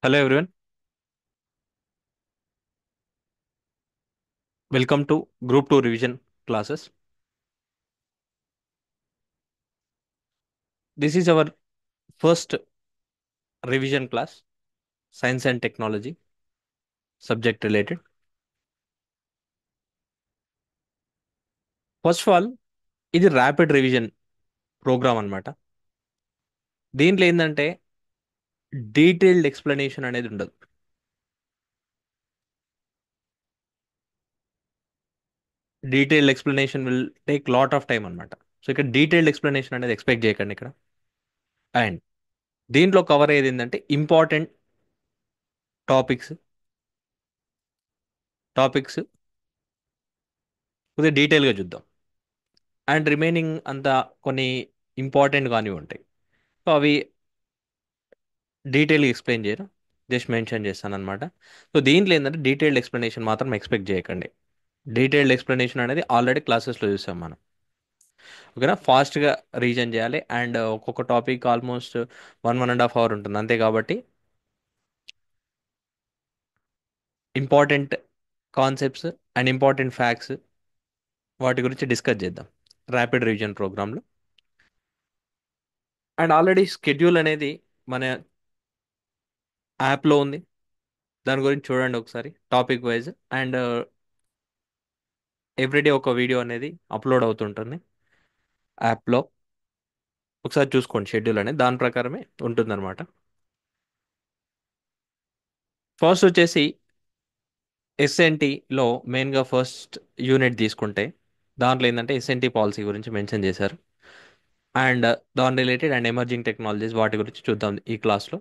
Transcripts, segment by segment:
Hello everyone, welcome to Group 2 revision classes. This is our first revision class, science and technology, subject related. First of all ఇది rapid revision programme అన్నమాట. దీంట్లో ఏంటంటే detailed explanation అనేది ఉండదు. Detailed explanation will take lot of time అన్నమాట. So ఇక్కడ detailed explanation అనేది expect చేయకండి ఇక్కడ. అండ్ దీంట్లో కవర్ అయ్యేది ఏంటంటే ఇంపార్టెంట్ టాపిక్స్ టాపిక్స్ కొద్దిగా డీటెయిల్గా చూద్దాం. అండ్ రిమైనింగ్ అంతా కొన్ని ఇంపార్టెంట్ కానీ ఉంటాయి. సో అవి డీటెయిల్గా ఎక్స్ప్లెయిన్ చేయరు, జస్ట్ మెన్షన్ చేస్తాను అనమాట. సో దీంట్లో ఏంటంటే డీటెయిల్డ్ ఎక్స్ప్లెనేషన్ మాత్రం ఎక్స్పెక్ట్ చేయకండి. డీటెయిల్డ్ ఎక్స్ప్లెనేషన్ అనేది ఆల్రెడీ క్లాసెస్లో చూసాం మనం. ఓకేనా, ఫాస్ట్గా రీజన్ చేయాలి. అండ్ ఒక్కొక్క టాపిక్ ఆల్మోస్ట్ 1.5 hours ఉంటుంది అంతే. కాబట్టి important concepts and important facts వాటి గురించి డిస్కస్ చేద్దాం ర్యాపిడ్ రివిజన్ ప్రోగ్రాంలో. అండ్ ఆల్రెడీ షెడ్యూల్ అనేది మన యాప్లో ఉంది, దాని గురించి చూడండి ఒకసారి టాపిక్ వైజ్. అండ్ ఎవ్రీడే ఒక వీడియో అనేది అప్లోడ్ అవుతుంటుంది యాప్లో. ఒకసారి చూసుకోండి షెడ్యూల్ అనేది, దాని ప్రకారమే ఉంటుందన్నమాట. ఫస్ట్ వచ్చేసి ఎస్ఎన్టీలో మెయిన్గా ఫస్ట్ యూనిట్ తీసుకుంటే దాంట్లో ఏంటంటే ఎస్ఎన్టీ పాలసీ గురించి మెన్షన్ చేశారు. అండ్ దాని రిలేటెడ్ అండ్ ఎమర్జింగ్ టెక్నాలజీస్ వాటి గురించి చూద్దాం ఈ క్లాస్లో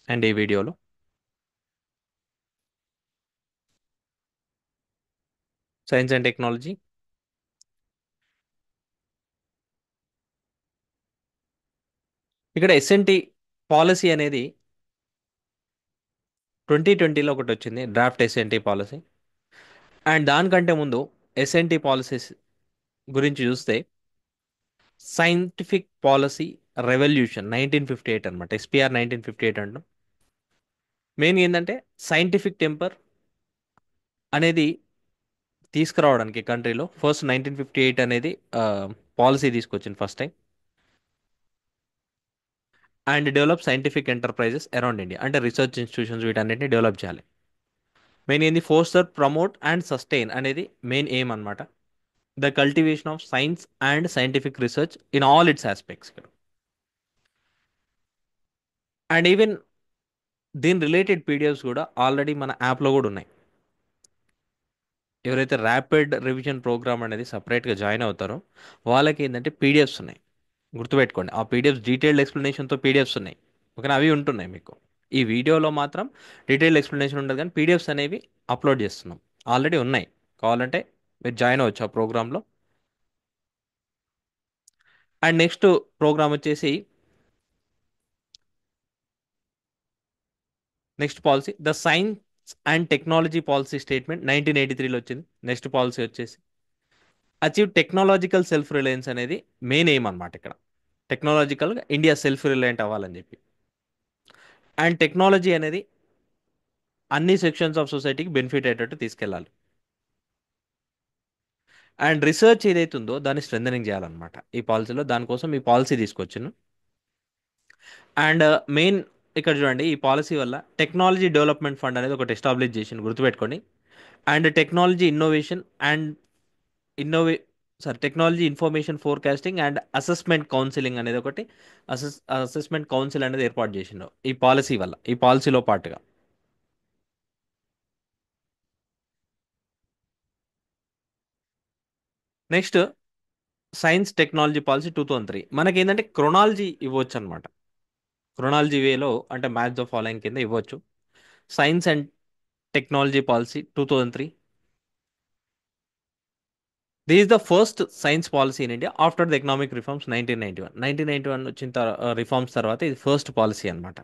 అండ్ ఈ వీడియోలో. సైన్స్ అండ్ టెక్నాలజీ, ఇక్కడ ఎస్ఎన్టీ పాలసీ అనేది 2020లో ఒకటి వచ్చింది, డ్రాఫ్ట్ ఎస్ఎన్టీ పాలసీ. అండ్ దానికంటే ముందు ఎస్ఎన్టీ పాలసీస్ గురించి చూస్తే సైంటిఫిక్ పాలసీ రెవల్యూషన్ 1958 అనమాట, ఎస్పిఆర్ 1958 అంటాం. మెయిన్ ఏంటంటే సైంటిఫిక్ టెంపర్ అనేది తీసుకురావడానికి కంట్రీలో ఫస్ట్ 1958 అనేది పాలసీ తీసుకొచ్చింది first time. And develop scientific enterprises around India, అంటే రీసెర్చ్ ఇన్స్టిట్యూషన్స్ వీటన్నిటిని డెవలప్ చేయాలి. మెయిన్ ఏంది ఫోస్టర్ ప్రమోట్ అండ్ సస్టైన్ అనేది మెయిన్ ఎయిమ్ అనమాట. The cultivation of science and scientific research in all it's aspects. And even దీని related PDFs కూడా already మన యాప్లో కూడా ఉన్నాయి. ఎవరైతే ర్యాపిడ్ రివిజన్ ప్రోగ్రామ్ అనేది సపరేట్గా జాయిన్ అవుతారో వాళ్ళకి ఏంటంటే పీడిఎఫ్స్ ఉన్నాయి. గుర్తుపెట్టుకోండి, ఆ పీడిఎఫ్స్ డీటెయిల్డ్ ఎక్స్ప్లెనేషన్తో పీడిఎఫ్స్ ఉన్నాయి. ఓకేనా, అవి ఉంటున్నాయి మీకు. ఈ వీడియోలో మాత్రం డీటెయిల్డ్ ఎక్స్ప్లెనేషన్ ఉండదు, కానీ పీడిఎఫ్స్ అనేవి అప్లోడ్ చేస్తున్నాం, ఆల్రెడీ ఉన్నాయి. కావాలంటే మీరు జాయిన్ అవ్వచ్చు ఆ ప్రోగ్రాంలో. అండ్ నెక్స్ట్ ప్రోగ్రామ్ వచ్చేసి next policy the science and technology policy statement 1983లో వచ్చింది. నెక్స్ట్ పాలసీ వచ్చేసి అచీవ్ టెక్నాలజికల్ సెల్ఫ్ రిలయన్స్ అనేది మెయిన్ ఎయిమ్ అనమాట ఇక్కడ. టెక్నాలజికల్గా ఇండియా సెల్ఫ్ రిలయంట్ అవ్వాలని చెప్పి. అండ్ టెక్నాలజీ అనేది అన్ని సెక్షన్స్ ఆఫ్ సొసైటీకి బెనిఫిట్ అయ్యేటట్టు తీసుకెళ్ళాలి. అండ్ రీసెర్చ్ ఏదైతే ఉందో దాన్ని స్ట్రెంథనింగ్ చేయాలన్నమాట ఈ పాలసీలో. దానికోసం ఈ పాలసీ తీసుకొచ్చాను. అండ్ మెయిన్ ఇక్కడ చూడండి, ఈ పాలసీ వల్ల టెక్నాలజీ డెవలప్మెంట్ ఫండ్ అనేది ఒకటి ఎస్టాబ్లిష్ చేసింది, గుర్తుపెట్టుకోండి. అండ్ టెక్నాలజీ ఇన్నోవేషన్ అండ్ ఇన్నోవే technology information forecasting and assessment council అనేది ఒకటి అసెస్మెంట్ కౌన్సిల్ అనేది ఏర్పాటు చేసిండు ఈ పాలసీ వల్ల, ఈ పాలసీలో పాటుగా. నెక్స్ట్ సైన్స్ టెక్నాలజీ పాలసీ 2003 మనకి ఏంటంటే క్రొనాలజీ ఇవ్వచ్చు అనమాట. క్రొనాలజీ వేలో అంటే మ్యాచ్ ద ఫాలోయింగ్ కింద ఇవ్వచ్చు. Science and technology policy 2003. This is the first science policy in India after the economic reforms 1991 వచ్చిన రిఫార్మ్స్ తర్వాత ఇది ఫస్ట్ పాలసీ అనమాట.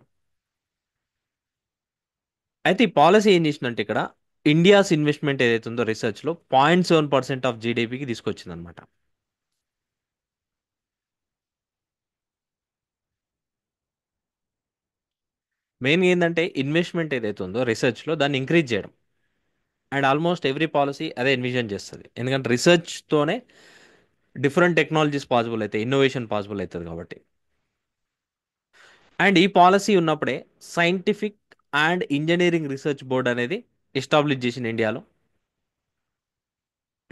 అయితే ఈ పాలసీ ఏం చేసిందంటే ఇక్కడ ఇండియాస్ ఇన్వెస్ట్మెంట్ ఏదైతే ఉందో రీసెర్చ్లో 0.7% ఆఫ్ జీడీపీకి తీసుకొచ్చింది అనమాట. మెయిన్గా ఏంటంటే ఇన్వెస్ట్మెంట్ ఏదైతే ఉందో రీసెర్చ్లో దాన్ని ఇంక్రీజ్ చేయడం. అండ్ ఆల్మోస్ట్ ఎవ్రీ పాలసీ అదే ఎన్విజన్ చేస్తుంది, ఎందుకంటే రీసెర్చ్తోనే డిఫరెంట్ టెక్నాలజీస్ పాసిబుల్ అవుతాయి, ఇన్నోవేషన్ పాసిబుల్ అవుతుంది కాబట్టి. అండ్ ఈ పాలసీ ఉన్నప్పుడే scientific and engineering research board అనేది ఎస్టాబ్లిష్ చేసిన ఇండియాలో,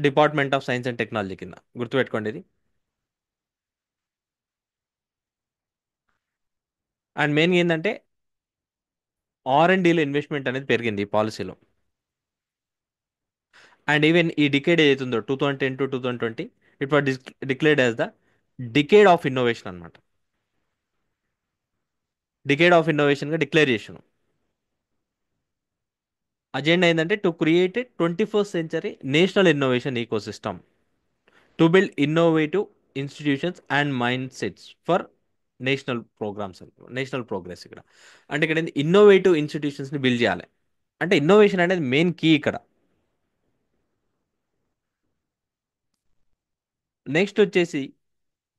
department of science and technology కింద. గుర్తుపెట్టుకోండి ఇది. అండ్ మెయిన్గా ఏంటంటే R&Dలో ఇన్వెస్ట్మెంట్ అనేది పెరిగింది ఈ పాలసీలో. అండ్ ఈవెన్ ఈ డికేడ్ ఏదైతుందో 2010 to 2020, it was declared as the decade of innovation అనమాట. డికేడ్ ఆఫ్ ఇన్నోవేషన్గా డిక్లేర్ చేసాను. అజెండా ఏంటంటే to create 21st century national innovation ecosystem, to build innovative institutions and mindsets for national programmes, national progress ఇక్కడ. అంటే ఇక్కడ innovative ఇన్స్టిట్యూషన్స్ని build చేయాలి. అంటే innovation అనేది మెయిన్ కీ ఇక్కడ. నెక్స్ట్ వచ్చేసి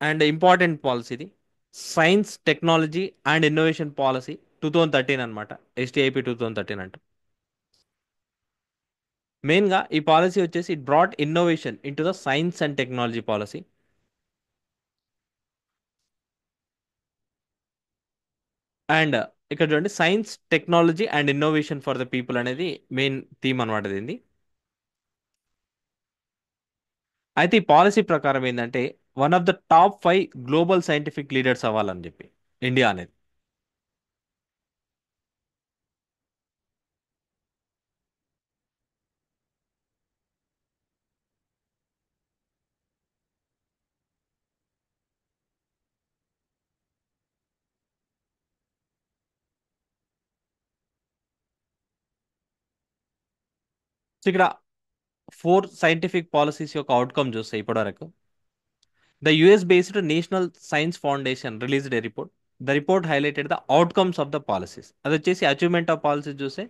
అండ్ ఇంపార్టెంట్ పాలసీ ఇది, science technology and innovation policy 2013 అనమాట. STIP 2013 అంట. మెయిన్గా ఈ పాలసీ వచ్చేసి it brought innovation in to the science and technology policy. And ఇక్కడ చూడండి, science technology and innovation for the people అనేది మెయిన్ థీమ్ అనమాట దీన్ని. అయితే ఈ పాలసీ ప్రకారం ఏంటంటే one of the top 5 global scientific leaders అవ్వాలని చెప్పి ఇండియా అనేది. సో ఇక్కడ 4 సైంటిఫిక్ పాలసీస్ యొక్క అవుట్కమ్ చూస్తే ఇప్పటివరకు, the US based national science foundation released A report. The report highlighted the outcomes of the policies. అది వచ్చేసి అచీవ్మెంట్ ఆఫ్ పాలసీస్ చూస్తే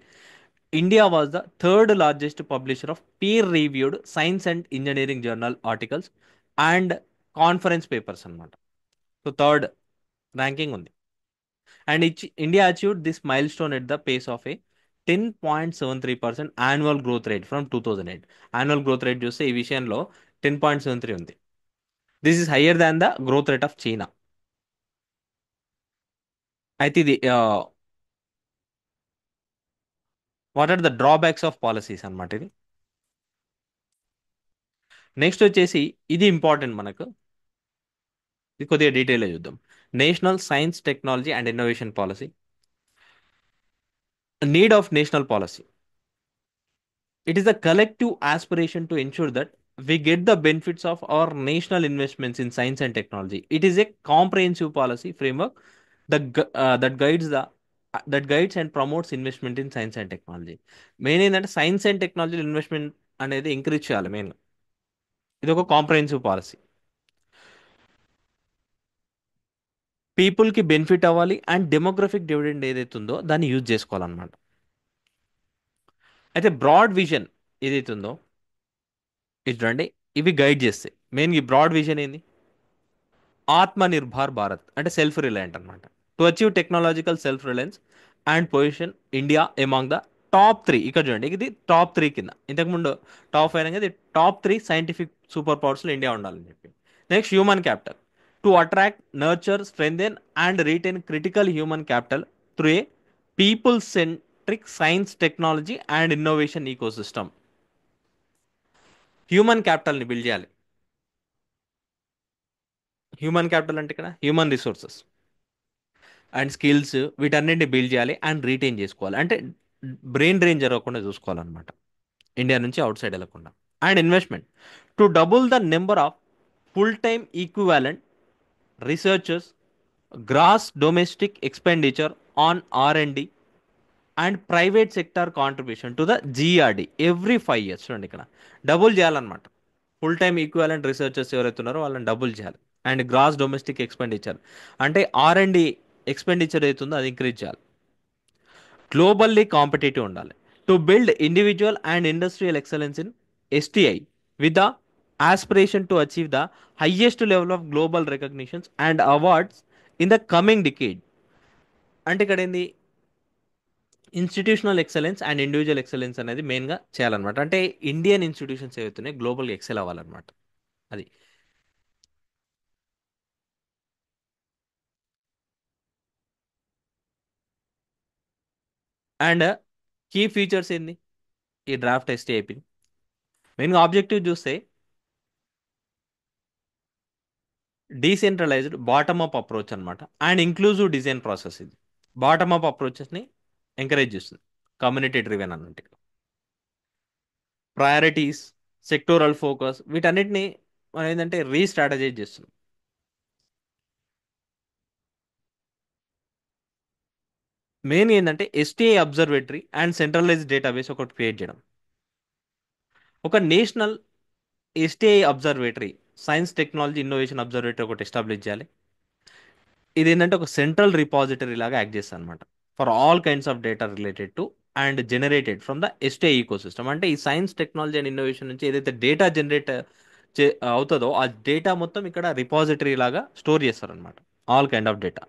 India was the third largest publisher of peer reviewed science and engineering journal articles and conference papers అనమాట. So third ranking ఉంది. And India achieved this mile stone at the face of A 10.73% annual growth rate from 2008. Annual growth rate చూస్తే ఈ విషయంలో 10.73 ఉంది. This is higher than the growth rate of China. అయితే ఇది what are the drawbacks of policies అనమాట ఇది. Next వచ్చేసి ఇది ఇంపార్టెంట్ మనకు, ఇది కొద్దిగా డీటెయిల్గా చూద్దాం. National science technology and innovation policy. Need of national policy, it is a collective aspiration to ensure that we get the benefits of our national investments in science and technology. It is a comprehensive policy framework that guides and promotes investment in science and technology. Main ఏంటంటే science and technology investment అనేది encourage చేయాలి main. ఇది ఒక comprehensive policy, పీపుల్కి benefit అవ్వాలి and demographic dividend ఏదైతే ఉందో దాన్ని యూజ్ చేసుకోవాలన్నమాట. అయితే బ్రాడ్ విజన్ ఏదైతే ఉందో ఇది రండి, ఇవి గైడ్ చేస్తాయి. మెయిన్ ఈ బ్రాడ్ విజన్ ఏంది, ఆత్మనిర్భర్ భారత్ అంటే సెల్ఫ్ రిలయంట్ అనమాట. To achieve technological self reliance and position India among the top 3. ఇక్కడ చూడండి, ఇది టాప్ 3 కింద. ఇంతకుముందు టాప్ 5 అనేది టాప్ 3 సైంటిఫిక్ సూపర్ పవర్స్లో ఇండియా ఉండాలని చెప్పి. Next human capital, to attract nurture strengthen and retain critical human capital through a people centric science technology and innovation ecosystem. Human క్యాపిటల్ని బిల్డ్ చేయాలి. హ్యూమన్ క్యాపిటల్ అంటే ఇక్కడ human resources and skills, వీటన్నింటిని build చేయాలి and retain చేసుకోవాలి. అంటే brain drain జరగకుండా చూసుకోవాలన్నమాట, ఇండియా నుంచి అవుట్ సైడ్ వెళ్ళకుండా. And investment, to double the number of full time equivalent researchers, gross domestic expenditure on R&D and private sector contribution to the GRD every 5 years. చూడండి ఇక్కడ double చేయాలన్నమాట. Full time equivalent researchers ఎవరైతే ఉన్నారో వాళ్ళని double చేయాలి. And grass domestic expenditure అంటే R&D expenditure అవుతుందో అది ఇంక్రీజ్ చేయాలి. గ్లోబల్లీ కాంపిటేటివ్ ఉండాలి. To build individual and industrial excellence in STI with the aspiration to achieve the highest level of global recognitions and awards in the coming decade. అంటే ఇక్కడ ఏంది, institutional excellence and individual excellence అనేది మెయిన్గా చేయాలన్నమాట. అంటే Indian institutions ఏవైతున్నాయి గ్లోబల్గా XL అవ్వాలన్నమాట. అది. And key features ఏంది ఈ డ్రాఫ్ట్ ఎస్టీఐపి? మెయిన్గా ఆబ్జెక్టివ్ చూస్తే డీసెంట్రలైజ్డ్ బాటమ్ అప్ అప్రోచ్ అనమాట. అండ్ ఇంక్లూజివ్ డిజైన్ ప్రాసెస్ ఇది. బాటమ్ అప్ అప్రోచెస్ని ఎంకరేజ్ చేస్తుంది. కమ్యూనిటీ డ్రివెన్ అన్నట్టు. ప్రయారిటీస్, సెక్టోరల్ ఫోకస్, వీటన్నిటిని మనం ఏంటంటే రీస్ట్రాటజైజ్ చేస్తున్నాం. మెయిన్ ఏంటంటే STI observatory and centralised database ఒకటి క్రియేట్ చేయడం. ఒక national STI observatory, science technology innovation observatory ఒకటి ఎస్టాబ్లిష్ చేయాలి. ఇది ఏంటంటే ఒక సెంట్రల్ రిపాజిటరీ లాగా యాక్ట్ చేస్తుంది అనమాట. For all kinds of data related to and generated from the STI ecosystem. అంటే ఈ సైన్స్ టెక్నాలజీ అండ్ ఇన్నోవేషన్ నుంచి ఏదైతే డేటా జనరేట్ అవుతుందో ఆ డేటా మొత్తం ఇక్కడ రిపాజిటరీ లాగా స్టోర్ చేస్తారనమాట. All kind of data.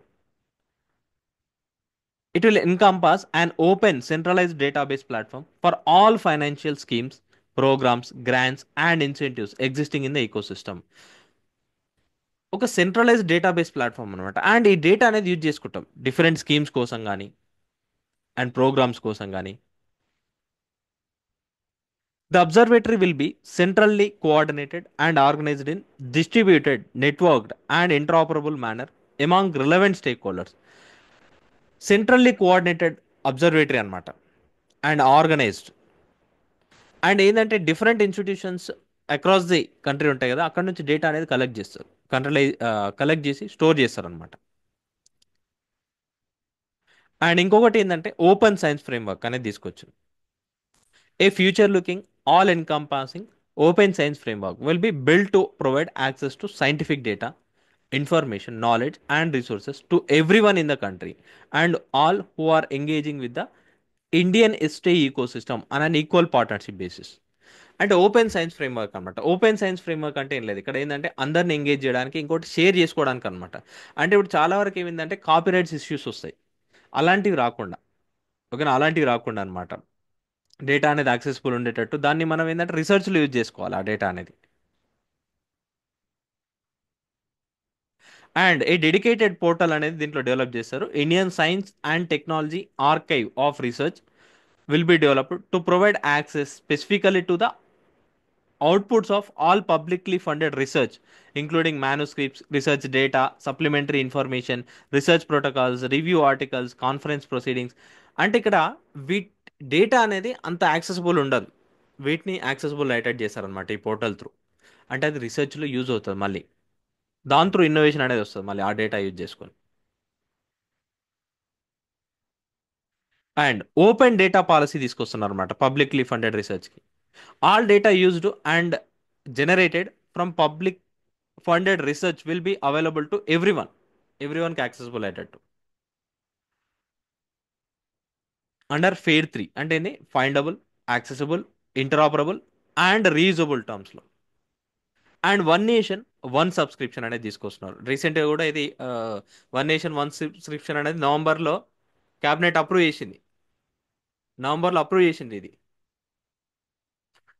It will encompass an open centralized database platform for all financial schemes, programs, grants, and incentives existing in the ecosystem. ఒక centralised database platform అనమాట. And ఈ data అనేది use చేసుకుంటాం different schemes కోసం కానీ and programmes కోసం కానీ. The observatory will be centrally coordinated and organised in distributed, networked and interoperable manner among relevant stakeholders. Centrally coordinated observatory అనమాట. And organised. And ఏంటంటే different institutions across the country ఉంటాయి కదా, అక్కడ నుంచి data అనేది collect చేస్తారు. Collect చేసి store చేస్తారు అనమాట. అండ్ ఇంకొకటి ఏంటంటే ఓపెన్ సైన్స్ ఫ్రేమ్వర్క్ అనేది తీసుకొచ్చు. A future looking, all encompassing open science framework will be build to provide access to scientific data, information, knowledge and resources to everyone in the country and all who are engaging with the Indian STI ecosystem on an equal partnership basis. అంటే open science framework అనమాట. Open science framework అంటే ఏం లేదు, ఇక్కడ ఏంటంటే అందరిని engage చేయడానికి, ఇంకోటి షేర్ చేసుకోవడానికి అనమాట. అంటే ఇప్పుడు చాలా వరకు ఏమైందంటే కాపీరైట్స్ ఇష్యూస్ వస్తాయి. అలాంటివి రాకుండా, ఓకేనా, అలాంటివి రాకుండా అనమాట. డేటా అనేది యాక్సెసిబుల్ ఉండేటట్టు దాన్ని మనం ఏంటంటే రీసెర్చ్లో యూజ్ చేసుకోవాలి ఆ డేటా అనేది. అండ్ ఏ డెడికేటెడ్ పోర్టల్ అనేది దీంట్లో డెవలప్ చేస్తారు. Indian science and technology archive of research will be developed to provide access specifically to the outputs of all publicly funded research, including manuscripts, research data, supplementary information, research protocols, review articles, conference proceedings. అంటే ఇక్కడ wheat data అనేది అంత accessible ఉండదు. వీటిని accessible rated చేస్తారనమాట ఈ portal through. అంటే అది రీసెర్చ్లో యూజ్ అవుతుంది మళ్ళీ. దాని త్రూ ఇన్నోవేషన్ అనేది వస్తుంది మళ్ళీ ఆ డేటా యూజ్ చేసుకొని. అండ్ ఓపెన్ డేటా పాలసీ తీసుకొస్తున్నారు అనమాట పబ్లిక్లీ ఫండెడ్ రీసెర్చ్కి. All data used and generated from public funded research will be available to everyone. Everyoneకి accessible అయ్యేటట్టు. అండర్ ఫెయిర్ 3 అంటే ఏంది, findable, accessible, interoperable and reusable టర్మ్స్లో. And one nation one subscription అనేది తీసుకొస్తున్నారు. రీసెంట్గా కూడా ఇది వన్ నేషన్ వన్ సబ్స్క్రిప్షన్ అనేది నవంబర్లో క్యాబినెట్ అప్రూవ్ చేసింది. నవంబర్లో అప్రూవ్ చేసింది ఇది.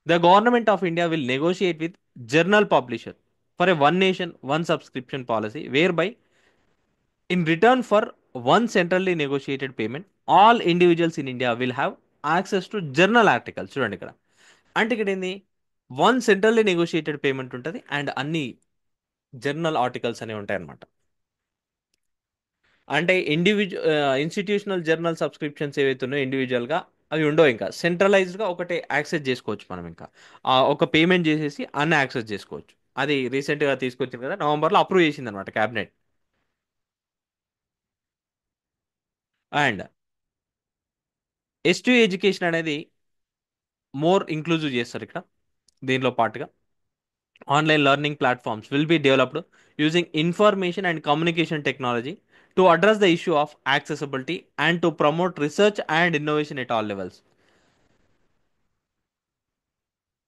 The government of India will negotiate with journal publisher for a one nation, one subscription policy, whereby in return for one centrally negotiated payment, all individuals in India will have access to journal articles. చూడండి ఇక్కడ. అంటే ఇక్కడ ఏంది, one centrally negotiated payment ఉంటుంది and అన్ని journal articles అనేవి ఉంటాయి అనమాట. అంటే ఇన్స్టిట్యూషనల్ జర్నల్ సబ్స్క్రిప్షన్స్ ఏవైతే ఉన్నాయో ఇండివిజువల్గా అవి ఉండవు. ఇంకా సెంట్రలైజ్డ్గా ఒకటే యాక్సెస్ చేసుకోవచ్చు మనం. ఇంకా ఒక పేమెంట్ చేసేసి అన్ని యాక్సెస్ చేసుకోవచ్చు. అది రీసెంట్గా తీసుకొచ్చింది కదా, నవంబర్లో అప్రూవ్ చేసింది అనమాట క్యాబినెట్. అండ్ ఎస్టీ ఎడ్యుకేషన్ అనేది మోర్ ఇంక్లూజివ్ చేస్తారు ఇక్కడ. దీనిలో పాటుగా online learning platforms will be developed using information and communication technology to address the issue of accessibility and to promote research and innovation at all levels.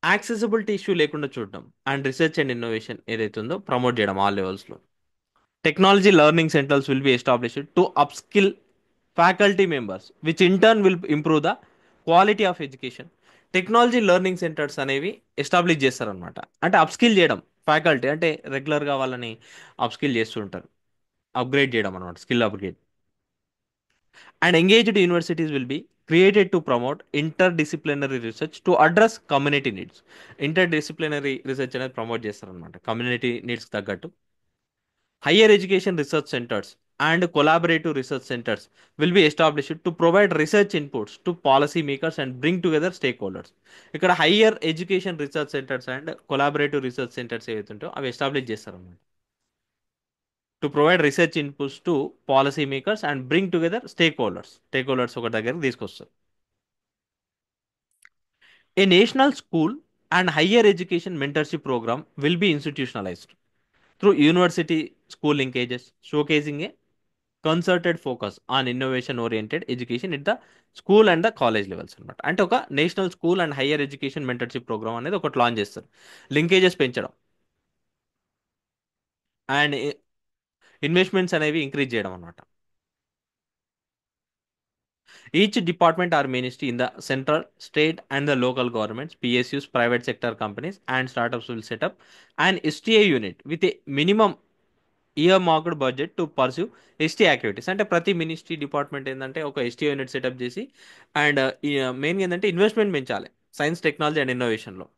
Accessibility issue లేకుండా చూడడం and research and innovation ఏదైతే ఉందో promote చేయడం all లెవెల్స్లో. Technology learning centres will be established to up skill faculty members, which in turn will improve the quality of education. Technology learning centres అనేవి establish చేస్తారనమాట. అంటే upskill చేయడం faculty, అంటే రెగ్యులర్గా వాళ్ళని అప్స్కిల్ చేస్తూ ఉంటారు, అప్గ్రేడ్ చేయడం అనమాట, skill upgrade. And engaged universities will be created to promote interdisciplinary research to address community needs. Interdisciplinary research అనేది ప్రమోట్ చేస్తారనమాట కమ్యూనిటీ నీడ్స్కి తగ్గట్టు. Higher education research centers and collaborative research centers will be established to provide research inputs to policy makers and bring together stakeholders. ఇక్కడ higher education research centres and collaborative research centres ఏవైతే ఉంటాయో అవి establish చేస్తారన్నమాట. To provide research inputs to policy makers and bring together stakeholders ఒక దగ్గరికి తీసుకొస్తారు. A national school and higher education mentorship programme will be institutionalised through university school linkages, showcasing a concerted focus on innovation oriented education at the school and the college levels అనమాట. అంటే ఒక national school and higher education mentorship programme అనేది ఒకటి launch చేస్తారు, linkages పెంచడం and investments అనేవి increase చేయడం అనమాట. Each department or ministry in the central, state and the local governments, PSUs, private sector companies and startups will set up and STI unit with a minimum earmarked budget to pursue ST activities. అంటే ప్రతి ministry department ఏంటంటే ఒక ST unit set up చేసి and మెయిన్గా ఏంటంటే investment పెంచాలి science, technology and ఇన్నోవేషన్లో.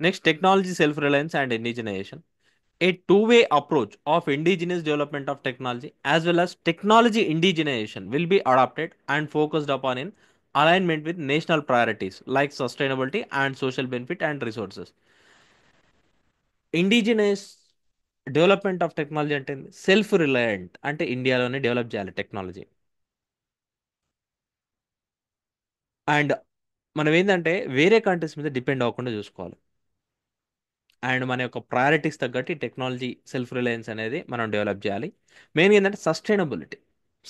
Next technology self reliance and indigenisation. A two-way approach of indigenous development of technology as well as technology indigenization will be adopted and focused upon in alignment with national priorities like sustainability and social benefit and resources. Indigenous development of technology అంటే self reliant, అంటే ఇండియాలోనే develop చేయాలి technology. And మనం ఏంటంటే వేరే countries మీద depend అవ్వకుండా చూసుకోవాలి. అండ్ మన యొక్క ప్రయారిటీస్ తగ్గట్టు టెక్నాలజీ సెల్ఫ్ రిలయన్స్ అనేది మనం డెవలప్ చేయాలి. మెయిన్గా ఏంటంటే సస్టైనబిలిటీ.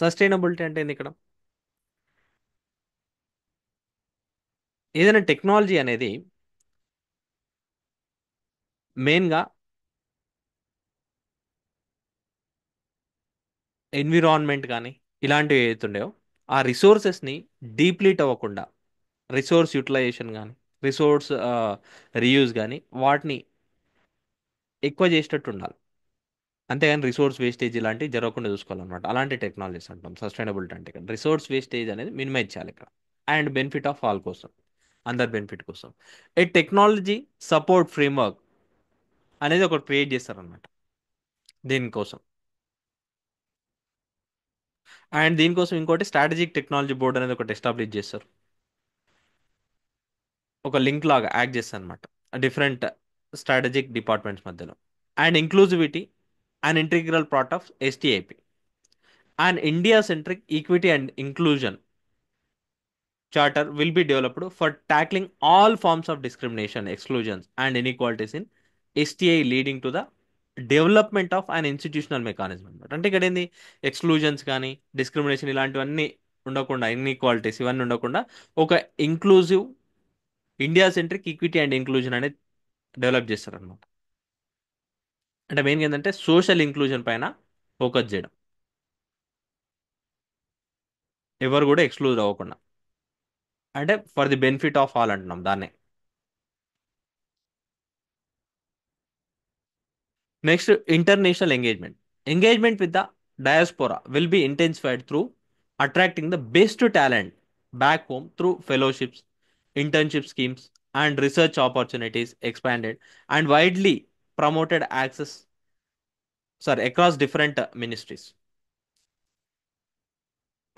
సస్టైనబిలిటీ అంటే ఏంది ఇక్కడ? ఏదైనా టెక్నాలజీ అనేది మెయిన్గా ఎన్విరాన్మెంట్ కానీ ఇలాంటివి ఏవైతుండేవో ఆ రిసోర్సెస్ని డీప్లీట్ అవ్వకుండా, రిసోర్స్ యూటిలైజేషన్ కానీ రిసోర్స్ రీయూజ్ కానీ వాటిని ఎక్కువ చేసేటట్టు ఉండాలి. అంతేగాని రిసోర్స్ వేస్టేజ్ ఇలాంటివి జరగకుండా చూసుకోవాలన్నమాట. అలాంటి టెక్నాలజీస్ అంటాం సస్టైనబిలిటీ అంటే. ఇక్కడ రిసోర్స్ వేస్టేజ్ అనేది మినిమైజ్ చేయాలి ఇక్కడ, అండ్ బెనిఫిట్ ఆఫ్ ఆల్ కోసం, అందరి బెనిఫిట్ కోసం. ఏ టెక్నాలజీ సపోర్ట్ ఫ్రేమ్వర్క్ అనేది ఒకటి క్రియేట్ చేస్తారనమాట దీనికోసం. అండ్ దీనికోసం ఇంకోటి స్ట్రాటజిక్ టెక్నాలజీ బోర్డ్ అనేది ఒకటి ఎస్టాబ్లిష్ చేస్తారు, ఒక లింక్ లాగా యాక్ట్ చేస్తారు అనమాట డిఫరెంట్ స్ట్రాటజిక్ డిపార్ట్మెంట్స్ మధ్యలో. And inclusivity and integral part of STIP and India centric equity and inclusion charter will be developed for tackling all forms of discrimination, exclusions, and inequalities in STI, leading to the development of an institutional mechanism అనమాట. అంటే ఇక్కడ ఏంది, exclusions కానీ discrimination ఇలాంటివన్నీ ఉండకుండా, inequalities ఇవన్నీ ఉండకుండా ఒక inclusive India centric equity and inclusion అనేది డెవలప్ చేస్తారనమాట. అంటే మెయిన్గా ఏంటంటే సోషల్ ఇంక్లూజన్ పైన ఫోకస్ చేయడం, ఎవరు కూడా ఎక్స్క్లూజ్ అవ్వకుండా, అంటే for the benefit of all అంటున్నాం దాన్నే. Next international engagement. Engagement with the diaspora will B intensified through attracting the best talent back home through fellowships, internship schemes and research opportunities expanded and widely promoted access across different ministries.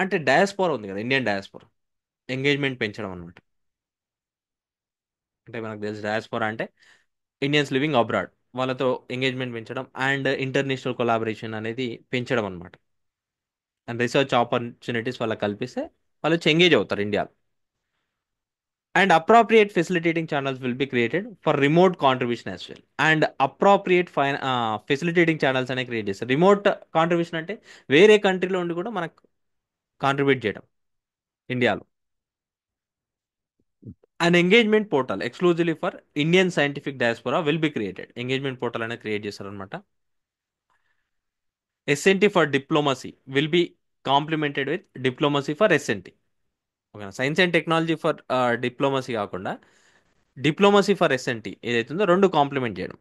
అంటే diaspora ఉంది కదా, Indian diaspora engagement పెంచడం అనమాట. అంటే మనకు తెలుసు diaspora అంటే Indians living abroad, వాళ్ళతో ఎంగేజ్మెంట్ పెంచడం అండ్ ఇంటర్నేషనల్ కొలాబరేషన్ అనేది పెంచడం అనమాట. అండ్ రీసెర్చ్ ఆపర్చునిటీస్ వాళ్ళకి కల్పిస్తే వాళ్ళు వచ్చి ఎంగేజ్ అవుతారు ఇండియాలో. And appropriate facilitating channels will be created for remote contribution as well. And appropriate facilitating channels అనే క్రియేట్ చేస్తారు. రిమోట్ కాంట్రిబ్యూషన్ అంటే వేరే కంట్రీలో ఉండి కూడా మనకు కాంట్రిబ్యూట్ చేయడం ఇండియాలో. And engagement portal exclusively for Indian scientific diaspora will be created. Engagement portal అనేది క్రియేట్ చేస్తారనమాట. S&T for diplomacy will be complemented with diplomacy for S&T. ఓకేనా, science and technology for diplomacy కాకుండా డిప్లొమసీ ఫర్ ఎస్ఎన్టీ ఏదైతుందో రెండు complement చేయడం.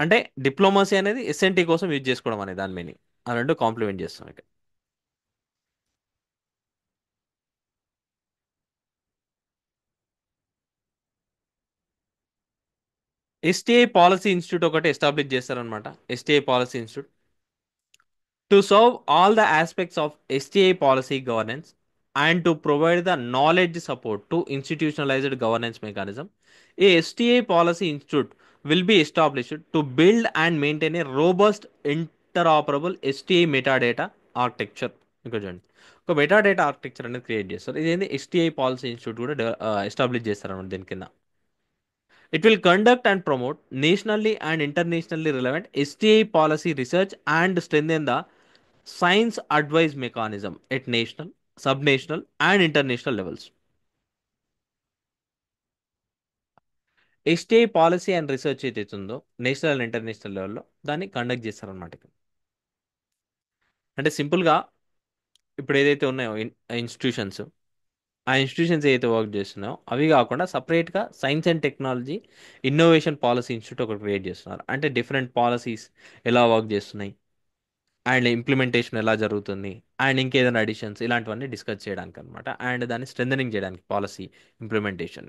అంటే diplomacy అనేది SNT కోసం యూజ్ చేసుకోవడం అనే దాని మీనింగ్. ఆ రెండు కాంప్లిమెంట్ చేస్తాం ఇక్కడ. ఎస్టీఐ పాలసీ ఇన్స్టిట్యూట్ ఒకటి ఎస్టాబ్లిష్ చేస్తారనమాట. STI policy institute to serve all the aspects of STI policy governance and to provide the knowledge support to institutionalized governance mechanism, a STI policy institute will be established to build and maintain a robust interoperable STI metadata architecture. ఇక్కడ చూడండి, ఒక metadata architecture అనేది create చేస్తారు. ఇదేంటి STI policy institute కూడా establish చేస్తారు అన్నమాట దీని కింద. It will conduct and promote nationally and internationally relevant STI policy research and strengthen the science advice mechanism at national, subnational, and international levels. STI policy and research ఏదైతే ఉందో national and international లెవెల్లో దాన్ని conduct చేస్తారనమాట. అంటే సింపుల్గా ఇప్పుడు ఏదైతే ఉన్నాయో ఇన్స్టిట్యూషన్స్, ఆ ఇన్స్టిట్యూషన్స్ ఏదైతే వర్క్ చేస్తున్నాయో అవి కాకుండా సపరేట్గా science and technology innovation policy institute ఒకటి క్రియేట్ చేస్తున్నారు. అంటే డిఫరెంట్ పాలసీస్ ఎలా వర్క్ చేస్తున్నాయి అండ్ ఇంప్లిమెంటేషన్ ఎలా జరుగుతుంది అండ్ ఇంకేదైనా అడిషన్స్ ఇలాంటివన్నీ డిస్కస్ చేయడానికి అనమాట. అండ్ దాన్ని స్ట్రెంథనింగ్ చేయడానికి పాలసీ ఇంప్లిమెంటేషన్.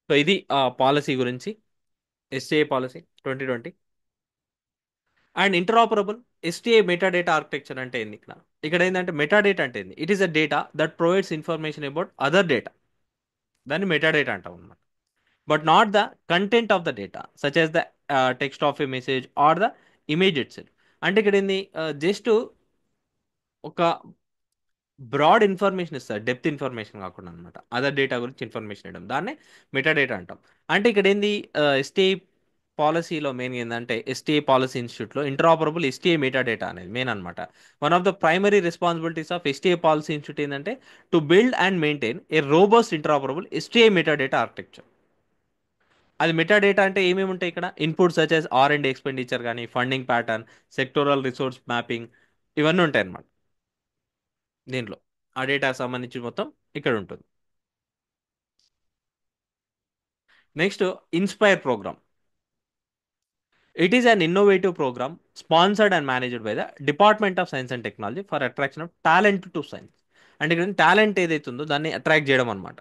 సో ఇది పాలసీ గురించి, STI policy 2020. And interoperable STI metadata architecture అంటే ఏంది ఇక్కడ? ఇక్కడ ఏంటంటే మెటాడేటా అంటే ఏంది? It is a data that provides information about other data. దాన్ని మెటాడేటా అంటాం అనమాట. But not the content of the data such as the text of a message or the image itself. అంటే ఇక్కడ ఏంది, just ఒక broad information ఇస్తారు, depth information కాకుండా అనమాట. అదర్ డేటా గురించి ఇన్ఫర్మేషన్ ఇవ్వడం దాన్నే మెటాడేటా అంటాం. అంటే ఇక్కడ ఏంది, ఎస్టీఐ పాలసీలో మెయిన్ ఏంటంటే ఎస్టీఐ పాలసీ ఇన్స్టిట్యూట్లో ఇంటరాపరబుల్ ఎస్టీఐ మెటాడేటా అనేది మెయిన్ అనమాట. One of the primary responsibilities of STI policy institute ఏంటంటే to build and maintain a robust interoperable STI metadata architecture. అది మెటాడేటా అంటే ఏమేమి ఉంటాయి ఇక్కడ? Input such as R and expenditure కానీ, funding pattern, sectoral resource mapping, ఇవన్నీ ఉంటాయి అన్నమాట దీంట్లో. ఆ డేటా సంబంధించి మొత్తం ఇక్కడ ఉంటుంది. Next, inspire programme. It is an innovative programme sponsored and managed by the department of science and technology for attraction of talent to science. అంటే ఇక్కడ టాలెంట్ ఏదైతే ఉందో దాన్ని అట్రాక్ట్ చేయడం అనమాట.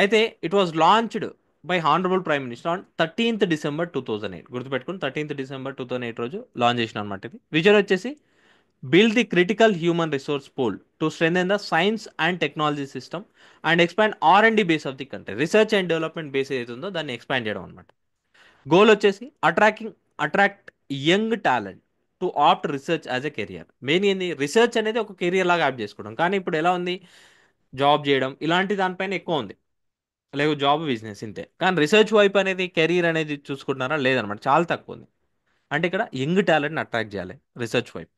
అయితే it was launched by honourable prime minister on 13th December 2008. గుర్తుపెట్టుకుని 13th December 2008 రోజు లాంచ్ చేసిన అనమాట ఇది. విజన్ వచ్చేసి build the critical human resource pool to strengthen the science and technology system and expand R&D base of the country. Research and development base ఏదైతే ఉందో దాన్ని expand చేయడం అనమాట. గోల్ వచ్చేసి attract young talent to opt research as a career. Main ఏంది, research అనేది ఒక career లాగా యాప్ చేసుకోవడం. కానీ ఇప్పుడు ఎలా ఉంది, జాబ్ చేయడం ఇలాంటి దానిపైన ఎక్కువ ఉంది, లేవు జాబ్ బిజినెస్ ఇంతే. కానీ రీసెర్చ్ వైపు అనేది కెరీర్ అనేది చూసుకుంటున్నారా? లేదనమాట, చాలా తక్కువ ఉంది. అంటే ఇక్కడ యంగ్ టాలెంట్ని అట్రాక్ట్ చేయాలి రీసెర్చ్ వైపు.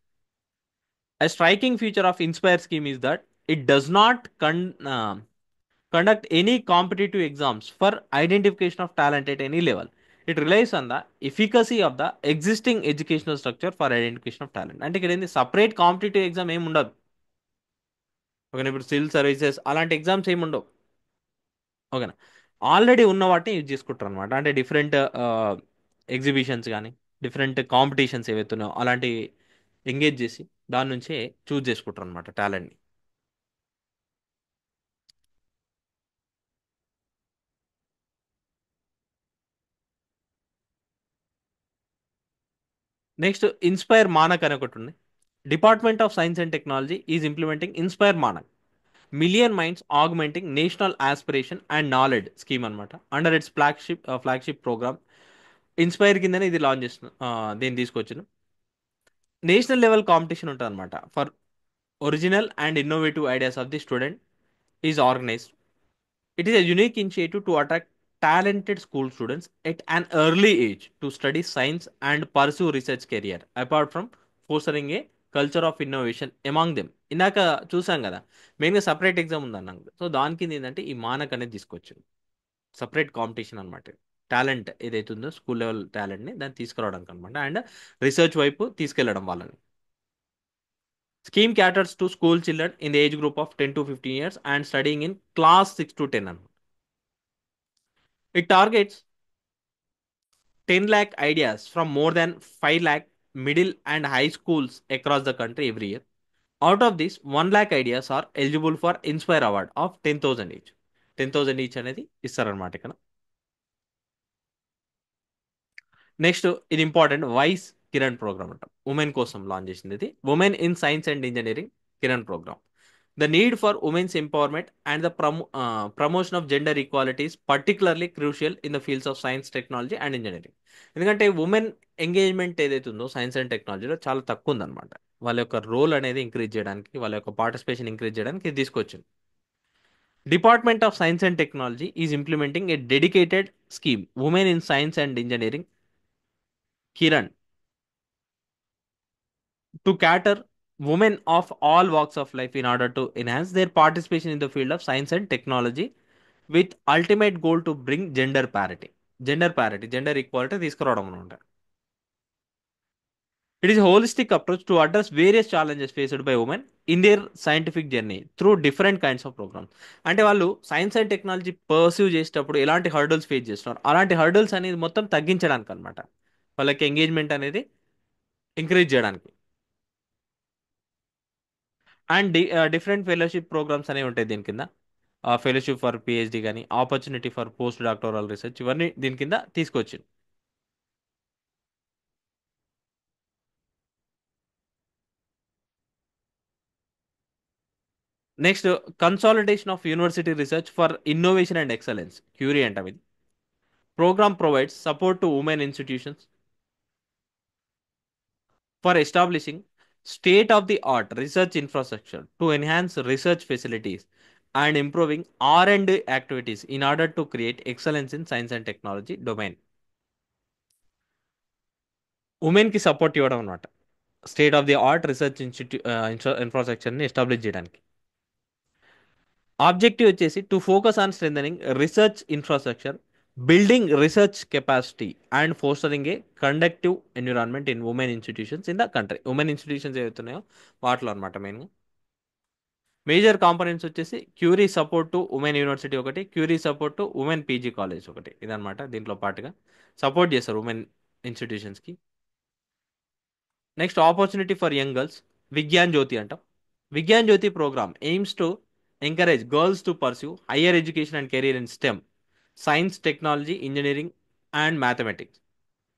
A striking feature of Inspire scheme is that it does not conduct any competitive exams for identification of talent at any level. It relies on the efficacy of the existing educational structure for identification of talent. అంటే ఇక్కడ ఏంది, separate competitive exam ఏమి ఉండదు. ఓకేనా, ఇప్పుడు civil services అలాంటి exams ఏమి ఉండవు. ఓకేనా, ఆల్రెడీ ఉన్న వాటిని యూజ్ చేసుకుంటారు అనమాట. అంటే డిఫరెంట్ ఎగ్జిబిషన్స్ కానీ, డిఫరెంట్ కాంపిటీషన్స్ ఏవైతే ఉన్నాయో అలాంటి ఎంగేజ్ చేసి దాని నుంచే చూజ్ చేసుకుంటారు అనమాట టాలెంట్ని. నెక్స్ట్, ఇన్స్పైర్ మానక్ అని ఒకటి ఉంది. Department of science and technology is implementing INSPIRE Manak million minds augmenting national aspiration and knowledge scheme అనమాట. Under its flagship programme INSPIRE కిందనే ఇది లాంచ్ చేసిన దీన్ని తీసుకొచ్చిన. నేషనల్ లెవెల్ కాంపిటీషన్ ఉంటుంది అనమాట for original and innovative ideas of the student is organised. It is a unique initiative to attract talented school students at an early age to study science and pursue research career, apart from fostering a culture of innovation among them. ఇందాక చూసాం కదా, మెయిన్గా separate exam ఉందన్నాం. So దాని కింద ఏంటంటే ఈ మానక్ అనేది తీసుకొచ్చింది. సపరేట్ కాంపిటీషన్ అనమాట. టాలెంట్ ఏదైతే ఉందో స్కూల్ లెవెల్ టాలెంట్ని దాన్ని తీసుకురావడానికి అనమాట, అండ్ రీసెర్చ్ వైపు తీసుకెళ్లడం వాళ్ళని. Scheme caters to school children in the age group of 10 to 15 years and studying in class 6 to 10 అన్నమాట. It targets 10 lakh ideas from more than 5 lakh middle and high schools across the country every year. Out of this, 1 lakh ideas are eligible for Inspire Award of 10,000 each. 10,000 each అనేది ఇస్తారనమాట ఇక్కడ. Next ఇది important, వైస్ Kiran programme అంట, women కోసం launch చేసింది ఇది. Women in science and engineering Kiran programme. The need for women's empowerment and the promotion of gender equality is particularly crucial in the fields of science, technology and engineering. ఎందుకంటే women engagement ఏదైతే ఉందో science and టెక్నాలజీలో చాలా తక్కువ ఉందన్నమాట. వాళ్ళ యొక్క role అనేది ఇంక్రీజ్ చేయడానికి, వాళ్ళ యొక్క పార్టిసిపేషన్ ఇంక్రీజ్ చేయడానికి ఇది తీసుకొచ్చింది. Department of science and technology is implementing a dedicated scheme women in science and engineering Kiran to cater women of all walks of life in order to enhance their participation in the field of science and technology with ultimate goal to bring gender equality తీసుకురావడం అనమాట. It is a holistic approach to address various challenges faced by women in their scientific journey through different kinds of programs. అంటే వాళ్ళు science and technology perceive చేసేటప్పుడు ఎలాంటి hurdles face చేస్తున్నారు, అలాంటి hurdles అనేది మొత్తం తగ్గించడానికి అనమాట. వాళ్ళకి ఎంగేజ్మెంట్ అనేది ఎంకరేజ్ చేయడానికి. అండ్ డిఫరెంట్ ఫెలోషిప్ ప్రోగ్రామ్స్ అనేవి ఉంటాయి దీని కింద. ఫెలోషిప్ ఫర్ పిహెచ్డి కానీ, opportunity for postdoctoral research, ఇవన్నీ దీని కింద తీసుకొచ్చింది. Next, consolidation of university research for innovation and excellence, CURIE అంటాం ఇది. Programme provides support to women institutions for establishing state of the art research infrastructure to enhance research facilities and improving R&D activities in order to create excellence in science and technology domain. ఉమెన్కి support ఇవ్వడం అనమాట, state of the art research ఇన్ఫ్రాస్ట్రక్చర్ని establish చేయడానికి. Objective వచ్చేసి to focus on strengthening research infrastructure, building research capacity and fostering a conductive environment in women institutions in the country. Women institutions ఏవైతున్నాయో వాటిలో అనమాట main. Major components వచ్చేసి CURIE support to women university ఒకటి, CURIE support to women PG college ఒకటి, ఇదనమాట. దీంట్లో పాటుగా support చేస్తారు ఉమెన్ ఇన్స్టిట్యూషన్స్కి. Next, opportunity for young girls, Vigyan Jyoti అంటాం. Vigyan Jyoti programme aims to encourage girls to pursue higher education and career in STEM, science, technology, engineering and mathematics,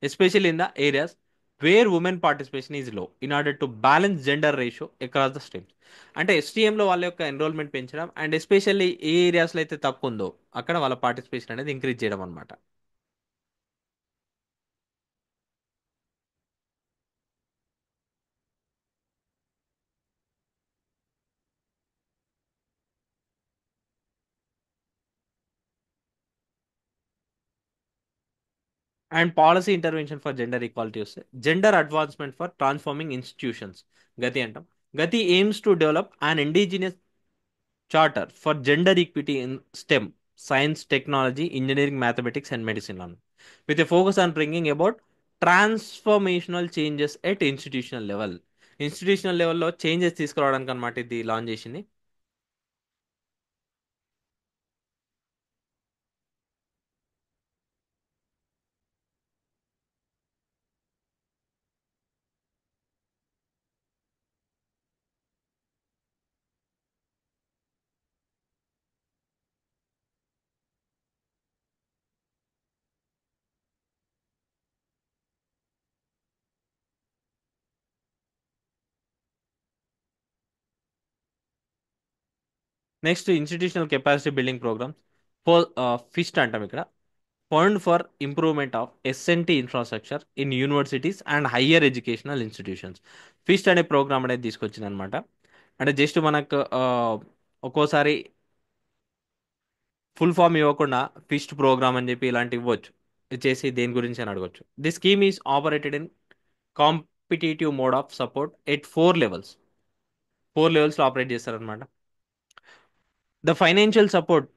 especially in the areas where women participation is low in order to balance gender ratio across the streams. అంటే ఎస్టీఎంలో వాళ్ళ యొక్క enrolment పెంచడం, and especially ఏ ఏరియాస్లో అయితే తక్కువ ఉందో అక్కడ వాళ్ళ పార్టిసిపేషన్ అనేది ఇంక్రీజ్ చేయడం అనమాట. And policy intervention for gender equality వస్తే gender advancement for transforming institutions, Gati అంటాం. Gati aims to develop and indigenous charter for gender equity in STEM, science, technology, engineering, mathematics and medicine లను, with a focus on bringing about transformational changes at institutional level. Institutional లెవెల్లో changes తీసుకురావడానికి అనమాట ఇది launch చేసింది. Next institutional capacity building programmes. FIST అంటాం ఇక్కడ, fund for improvement of S&T infrastructure in universities and higher educational institutions. FIST అనే programme అనేది తీసుకొచ్చింది అనమాట. అంటే జస్ట్ మనకు ఒక్కోసారి ఫుల్ ఫామ్ ఇవ్వకుండా ఫిస్ట్ ప్రోగ్రామ్ అని చెప్పి ఇలాంటి ఇవ్వచ్చు. ఇది చేసి దేని గురించి అని అడగొచ్చు. The scheme is operated in competitive mode of support at 4 levels. 4 లెవెల్స్లో ఆపరేట్ చేస్తారనమాట. The financial support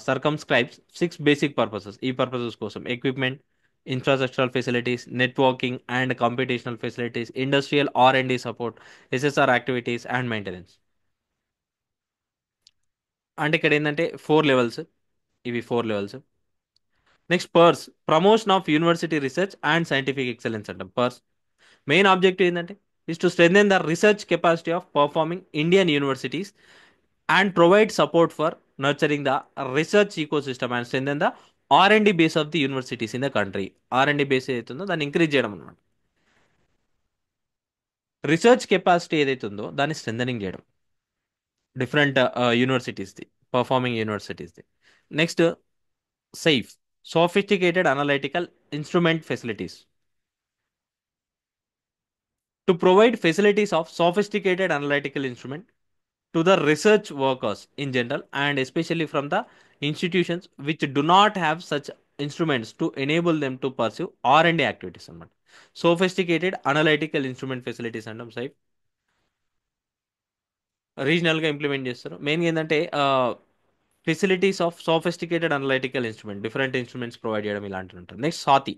circumscribes 6 basic purposes. ఈ పర్పసెస్ కోసం equipment, infrastructural facilities, networking and computational facilities, industrial R&D support, SSR activities and maintenance. అంటే ఇక్కడ ఏంటంటే 4 levels, ఇవి 4 levels. Next PURSE, promotion of university research and scientific excellence అంటాం. PURSE main objective ఏంటంటే is to strengthen the research capacity of performing Indian universities and provide support for nurturing the research ecosystem and strengthen the R&D base of the universities in the country. R&D base ఏదైతుందో దాన్ని increase చేయడం అనమాట. Research capacity ఏదైతుందో దాన్ని strengthening చేయడం different యూనివర్సిటీస్ది, performing యూనివర్సిటీస్ది. Next SAIF, sophisticated analytical instrument facilities. To provide facilities of sophisticated analytical instrument to the research workers in general and especially from the institutions which do not have such instruments to enable them to pursue R&D activities అన్నమాట. Sophisticated analytical instrument facilities అంటాం SAIF. రీజనల్గా implement చేస్తారు. మెయిన్గా ఏంటంటే facilities of sophisticated analytical instrument, different instruments provide చేయడం ఇలాంటివి ఉంటారు. Next SATHI,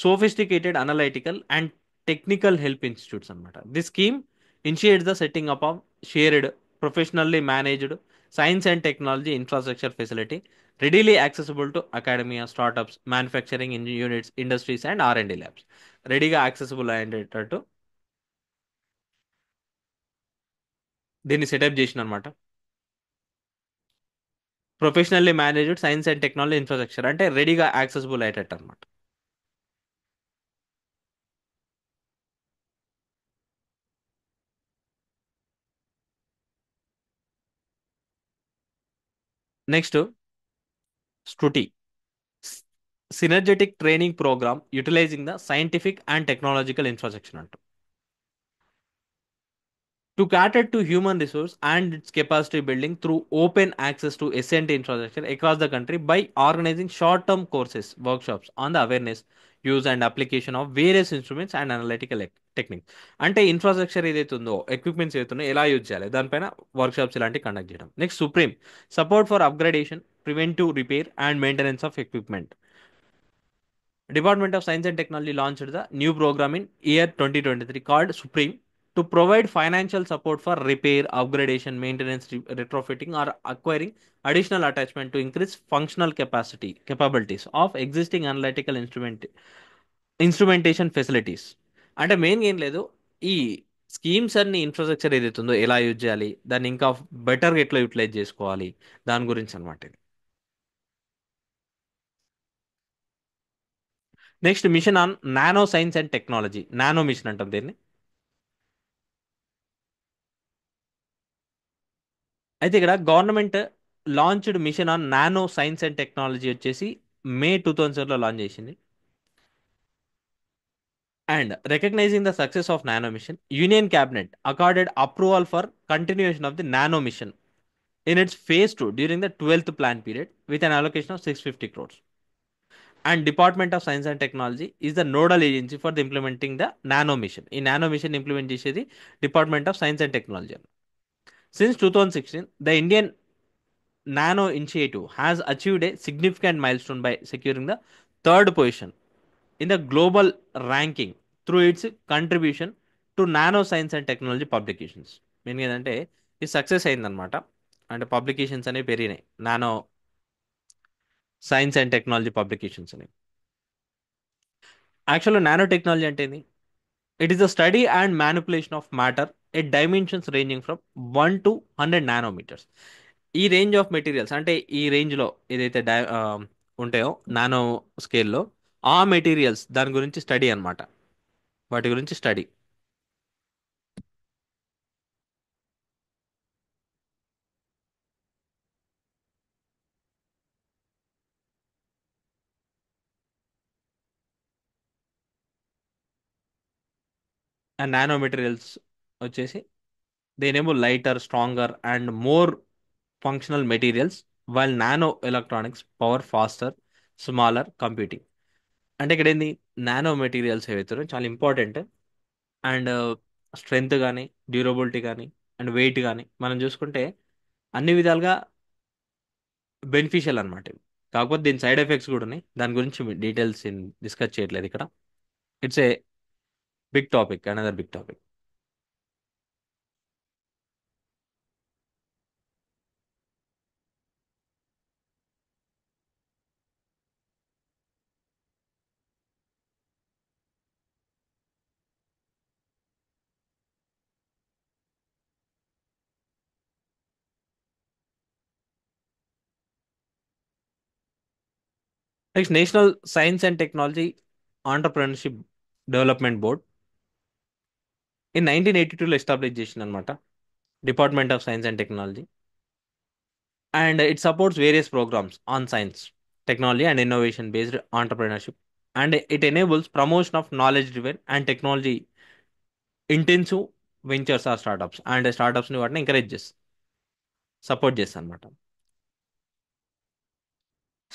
sophisticated analytical and technical help institutes అనమాట. This scheme initiates the setting up of shared professionally managed science and technology infrastructure facility readily accessible to academia, startups, manufacturing units, industries and R&D labs. రెడీగా accessible అయ్యేటట్టు దీన్ని set up చేసిన అనమాట. Professionally managed science and technology infrastructure అంటే రెడీగా accessible అయ్యేటట్టు అనమాట. Next STUTI, synergetic training programme utilising the scientific and technological infrastructure అంట. To cater to human resource and its capacity building through open access to SNT infrastructure across the country by organizing short-term courses, workshops on the awareness, use and application of various instruments and analytical techniques. అంటే infrastructure ఏదైతే ఉందో, equipments ఏదైతే ఉందో ఎలా use చేయాలి దానిపైన workshops ఇలాంటివి conduct చేయడం. Next supreme, support for upgradation, preventive repair and maintenance of equipment. Department of Science and Technology launched the new program in year 2023 called Supreme to provide financial support for repair, upgradation, maintenance, retrofitting, or acquiring additional attachment to increase functional capabilities of existing analytical instrumentation facilities. అంటే main ఏం లేదు, ఈ schemes అన్ని infrastructure ఏదైతే ఉందో ఎలా use చేయాలి, దాన్ని ఇంకా బెటర్గా ఎట్లా యూటిలైజ్ చేసుకోవాలి, దాని గురించి అనమాట ఇది. Next mission on nano science and technology, nano mission అంటాం దీన్ని. అయితే ఇక్కడ government launched mission on nano science and technology వచ్చేసి మే 2007లో లాంచ్ చేసింది. And recognising the success of nano mission, union cabinet accorded approval for continuation of the nano mission in its phase 2 during the 12th plan period with an allocation of 650 crores. And department of science and technology is the nodal agency for the implementing the nano mission. ఈ nano mission implement చేసేది department of science and technology. Since 2016 the Indian Nano Initiative has achieved a significant milestone by securing the third position in the global ranking through its contribution to nano science and technology publications. Mean ఏంటంటే ఇది success అయిందనమాట. అంటే publications అనేవి పెరిగినాయి, nano science and technology publications అనేవి. యాక్చువల్గా nano technology అంటే ఏంది? It is the study and manipulation of matter at dimensions ranging from 1 to 100 nanometres. ఈ రేంజ్ ఆఫ్ మెటీరియల్స్ అంటే ఈ రేంజ్లో ఏదైతే ఉంటాయో నానో స్కేల్లో, ఆ మెటీరియల్స్ దాని గురించి స్టడీ అన్నమాట. వాటి గురించి స్టడీ. అండ్ నానో మెటీరియల్స్ వచ్చేసి దేనేమో lighter, stronger and more functional materials, while nano electronics power faster, smaller computing. అంటే ఇక్కడ ఏంది, నానో మెటీరియల్స్ ఏవైతారో చాలా ఇంపార్టెంట్. అండ్ స్ట్రెంగ్త్ కానీ, డ్యూరబిలిటీ కానీ, అండ్ వెయిట్ కానీ మనం చూసుకుంటే అన్ని విధాలుగా బెనిఫిషియల్ అనమాట ఇవి. కాకపోతే దీని సైడ్ ఎఫెక్ట్స్ కూడా ఉన్నాయి, దాని గురించి డీటెయిల్స్ డిస్కస్ చేయట్లేదు ఇక్కడ. It's a big topic, another big topic. Next, national science and technology entrepreneurship development board in 1982లో ఎస్టాబ్లిష్ చేసింది అనమాట, department of science and technology. And it supports various programmes on science, technology and innovation based entrepreneurship. And it enables promotion of knowledge driven and technology intensive ventures or startups. And స్టార్టప్స్ని వాటిని encourage చేస్తుంది, support చేస్తుంది అనమాట.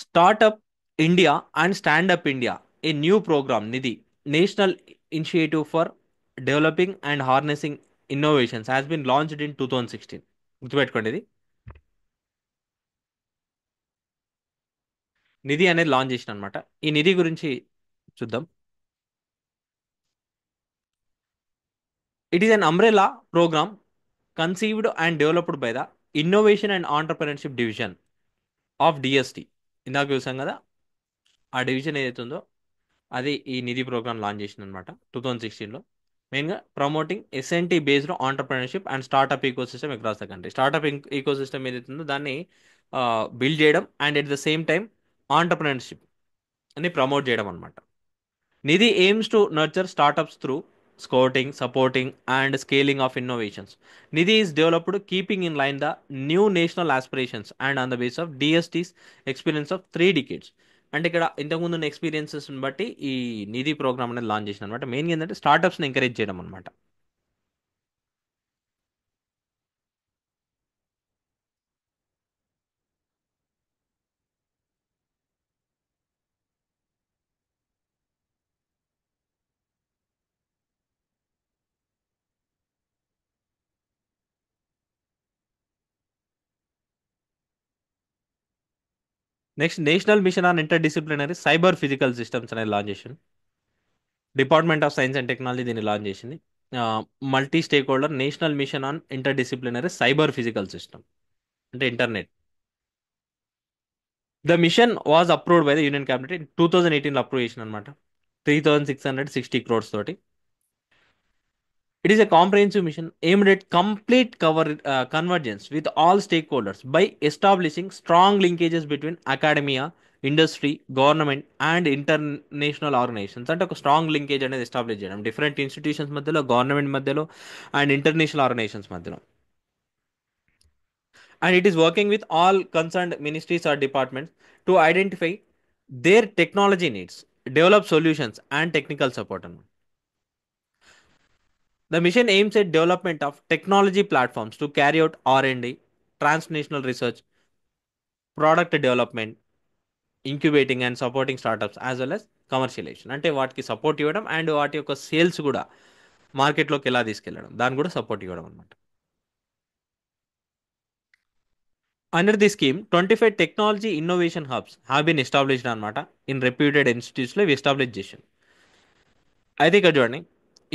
Startup India and Standup India, a new programme Nidhi, national initiative for developing and harnessing innovations has been launched in 2016. గుర్తుపెట్టుకోండి ఇది. నిధి అనేది launch చేసిన అనమాట. ఈ నిధి గురించి చూద్దాం. It is an umbrella programme conceived and developed by the innovation and entrepreneurship division of DST. ఇందాక చూసాం కదా, ఆ డివిజన్ ఏదైతే ఉందో అది ఈ నిధి ప్రోగ్రామ్ లాంచ్ చేసింది అనమాట 2016లో. మెయిన్గా promoting S N T based entrepreneurship and startup ecosystem across the country. Startup ecosystem ఏదైతే ఉందో దాన్ని బిల్డ్ చేయడం and at the same time entrepreneurship అని ప్రమోట్ చేయడం అనమాట. నిధి aims to nurture startups through scouting, supporting, and scaling of innovations. Nidhi is developed keeping in line the new national aspirations and on the basis of DST's experience of 3 decades. అంటే ఇక్కడ ఇంతకుముందు ఉన్న experiences బట్టి ఈ నిధి programme అనేది launch చేసిన అనమాట. మెయిన్గా ఏంటంటే స్టార్టప్స్ని ఎంకరేజ్ చేయడం అనమాట. Next, national mission on interdisciplinary cyber physical systems అనేది లాంచ్ చేసింది. Department of science and technology దీన్ని లాంచ్ చేసింది. Multi stakeholder national mission on interdisciplinary cyber physical system, అంటే internet. The mission was approved by the union cabinet 2018లో approve చేసిన అనమాట, 3660 crores తోటి. It is a comprehensive mission aimed at complete convergence with all stakeholders by establishing strong linkages between academia, industry, government and international organisations. అంటే ఒక strong linkage అనేది establish చేయడం different institutions మధ్యలో, government మధ్యలో and international organisations మధ్యలో. And it is working with all concerned ministries or departments to identify their technology needs, develop solutions and technical support. The mission aims at development of technology platforms to carry out R&D, transnational research, product development, incubating and supporting startups as well as commercialisation. అంటే వాటికి support ఇవ్వడం and వాటి యొక్క sales కూడా మార్కెట్లోకి ఎలా తీసుకెళ్లడం, దాన్ని కూడా సపోర్ట్ ఇవ్వడం అనమాట. Under the scheme 25 technology innovation hubs have been established అనమాట ఇన్ రెప్యూటెడ్ ఇన్స్టిట్యూట్స్లో ఇవి ఎస్టాబ్లిష్ చేసాను. అయితే ఇక్కడ చూడండి,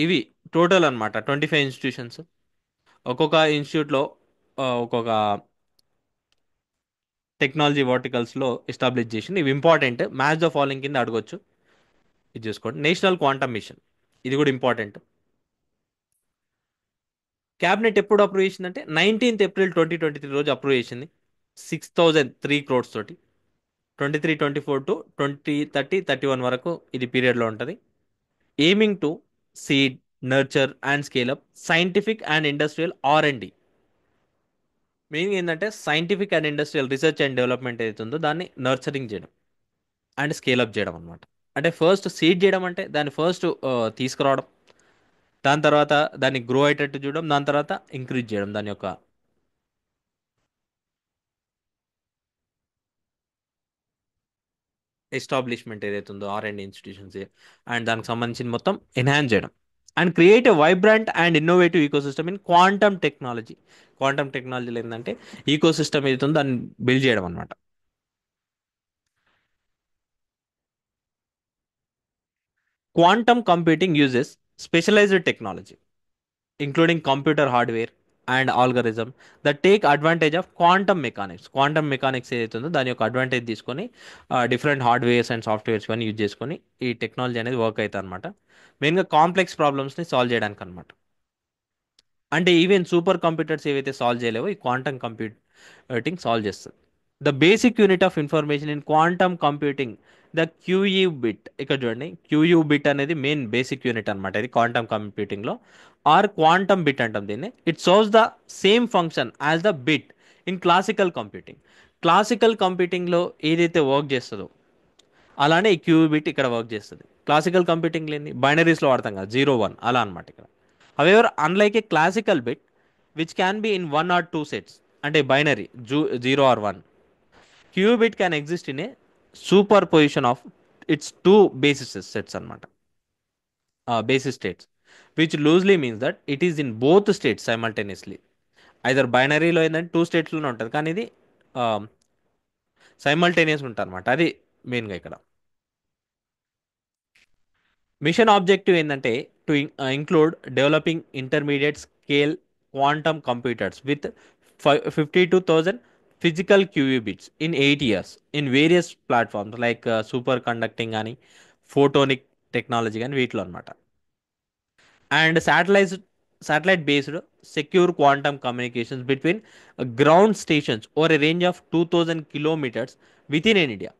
ఇవి టోటల్ అనమాట 25 ఇన్స్టిట్యూషన్స్. ఒక్కొక్క ఇన్స్టిట్యూట్లో ఒక్కొక్క టెక్నాలజీ వర్టికల్స్లో ఎస్టాబ్లిష్ చేసింది. ఇవి ఇంపార్టెంట్, మ్యాచ్ ద ఫాలోయింగ్ కింద అడగొచ్చు. ఇది చూసుకోండి. నేషనల్ క్వాంటమ్ మిషన్, ఇది కూడా ఇంపార్టెంట్. క్యాబినెట్ ఎప్పుడు అప్రూవ్ చేసిందంటే 19th April 2023 రోజు అప్రూవ్ చేసింది 6003 crores తోటి. 23-24 టు 2030-31 వరకు ఇది పీరియడ్లో ఉంటుంది. Aiming to seed, nurture and scale up scientific and industrial R&D. Main ఏంటంటే scientific and industrial research and development ఏదైతే ఉందో దాన్ని నర్చరింగ్ చేయడం అండ్ స్కేల్ అప్ చేయడం అనమాట. అంటే ఫస్ట్ సీడ్ చేయడం అంటే దాన్ని ఫస్ట్ తీసుకురావడం, దాని తర్వాత దాన్ని గ్రో అయ్యేటట్టు చూడడం, దాని తర్వాత ఇంక్రీజ్ చేయడం దాని యొక్క ఎస్టాబ్లిష్మెంట్ ఏదైతే ఉందో ఆర్ అండ్ ఇన్స్టిట్యూషన్స్, అండ్ దానికి సంబంధించిన మొత్తం ఎన్హాన్స్ చేయడం, and create a vibrant and innovative ecosystem in quantum technology. Quantum టెక్నాలజీలో ఏంటంటే ఈకో సిస్టమ్ ఏదైతే ఉందో దాన్ని బిల్డ్ చేయడం అనమాట. Quantum computing uses specialized technology, including computer hardware and algorithm that take advantage of quantum mechanics. Quantum mechanics ఏదైతే ఉందో దాని యొక్క అడ్వాంటేజ్ తీసుకొని డిఫరెంట్ హార్డ్వేర్స్ అండ్ సాఫ్ట్వేర్స్ కానీ యూజ్ చేసుకొని ఈ టెక్నాలజీ అనేది వర్క్ అవుతుంది అనమాట. మెయిన్గా కాంప్లెక్స్ ప్రాబ్లమ్స్ని సాల్వ్ చేయడానికి అనమాట. అంటే ఈవెన్ సూపర్ కంప్యూటర్స్ ఏవైతే సాల్వ్ చేయలేవో ఈ క్వాంటమ్ కంప్యూటింగ్ సాల్వ్ చేస్తుంది. The basic unit of information in quantum computing, the qubit. ఇక్కడ చూడండి, క్యూయూ బిట్ అనేది మెయిన్ బేసిక్ యూనిట్ అనమాట ఇది క్వాంటమ్ కంప్యూటింగ్లో. ఆర్ క్వాంటమ్ బిట్ అంటాం దీన్ని. It serves the same function as the bit in classical computing. Classical కంప్యూటింగ్లో ఏదైతే వర్క్ చేస్తుందో అలానే ఈ క్యూ బిట్ ఇక్కడ వర్క్ చేస్తుంది. క్లాసికల్ కంప్యూటింగ్ లేని బైనరీస్లో వాడతాం కదా, 0 1 అలా అనమాట ఇక్కడ. However unlike a classical bit which can be in 1 or 2 sets, అంటే binary 0 or 1, qubit can exist in a superposition of its two basis sets అనమాట, basis states, which loosely means that it is in both states simultaneously. Either బైనరీలో ఏంటంటే 2 స్టేట్స్లోనే ఉంటుంది, కానీ ఇది simultaneous ఉంటుంది అనమాట. అది మెయిన్గా ఇక్కడ మిషన్ ఆబ్జెక్టివ్ ఏంటంటే to include developing intermediate scale quantum computers with 52,000 physical qubits in 8 years in various platforms like superconducting కానీ ఫోటోనిక్ టెక్నాలజీ కానీ వీటిలో అనమాట. And satellite based secure quantum communications between ground stations over a range of 2,000 kilometers within India.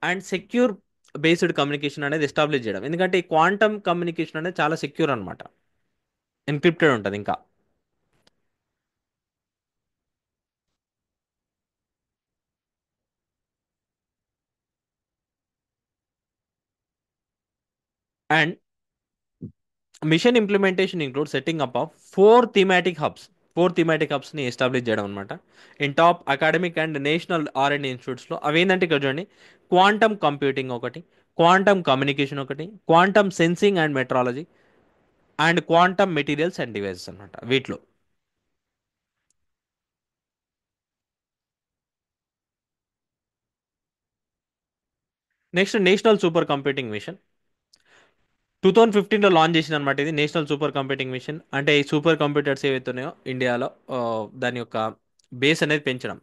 And secure based communication అనేది establish చేయడం, ఎందుకంటే ఈ quantum communication అనేది చాలా సెక్యూర్ అనమాట, ఎన్క్రిప్టెడ్ ఉంటుంది ఇంకా. And mission implementation include setting up of 4 thematic hubs. 4 thematic hubs ని ఎస్టాబ్లిష్ చేయడం అనమాట in top academic and national R and ఇన్స్టిట్యూట్స్లో. అవి ఏంటంటే ఇక్కడ చూడండి, క్వాంటమ్ కంప్యూటింగ్ ఒకటి, క్వాంటమ్ కమ్యూనికేషన్ ఒకటి, quantum sensing and metrology, and quantum materials and devices అనమాట వీటిలో. Next national super computing mission 2015లో లాంచ్ చేసిన అనమాట. ఇది నేషనల్ సూపర్ కంప్యూటింగ్ మిషన్. అంటే ఈ సూపర్ కంప్యూటర్స్ ఏవైతే ఉన్నాయో ఇండియాలో దాని యొక్క బేస్ అనేది పెంచడం.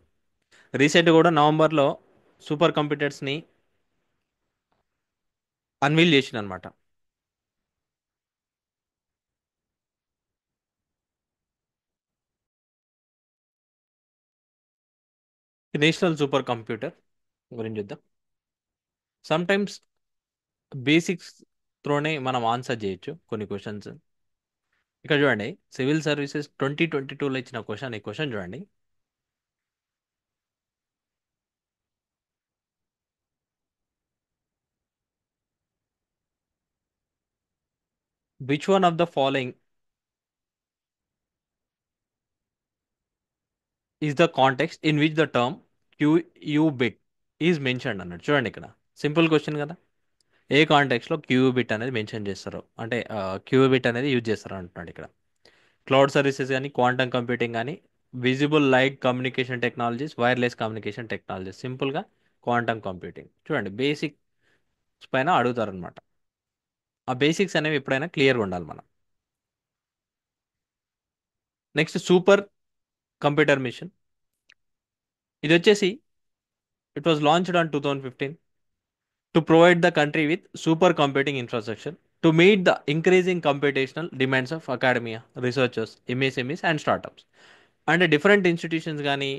రీసెంట్ కూడా నవంబర్లో సూపర్ కంప్యూటర్స్ని అన్వీల్ చేసిన అనమాట. నేషనల్ సూపర్ కంప్యూటర్ గురించి చూద్దాం. సమ్ టైమ్స్ బేసిక్స్ త్రోనే మనం ఆన్సర్ చేయొచ్చు కొన్ని క్వశ్చన్స్. ఇక్కడ చూడండి, సివిల్ సర్వీసెస్ 2022లో ఇచ్చిన క్వశ్చన్, ఈ క్వశ్చన్ చూడండి. Which one of the following is the context in which the term qubit is mentioned అన్నట్టు. చూడండి ఇక్కడ సింపుల్ క్వశ్చన్ కదా, ఏ కాంటెక్స్లో క్యూబిట్ అనేది మెన్షన్ చేస్తారు, అంటే క్యూబిట్ అనేది యూజ్ చేస్తారు అంటున్నాడు ఇక్కడ. క్లౌడ్ సర్వీసెస్ కానీ, క్వాంటమ్ కంప్యూటింగ్ కానీ, visible light communication technologies, wireless communication technologies, సింపుల్గా క్వాంటమ్ కంప్యూటింగ్. చూడండి బేసిక్స్ పైన అడుగుతారనమాట. ఆ బేసిక్స్ అనేవి ఎప్పుడైనా క్లియర్గా ఉండాలి మనం. Next supercomputer mission. ఇది వచ్చేసి it was launched on 2015 to provide the country with supercomputing infrastructure to meet the increasing computational demands of academia, researchers, MSMEs and startups. అంటే డిఫరెంట్ ఇన్స్టిట్యూషన్స్ కానీ,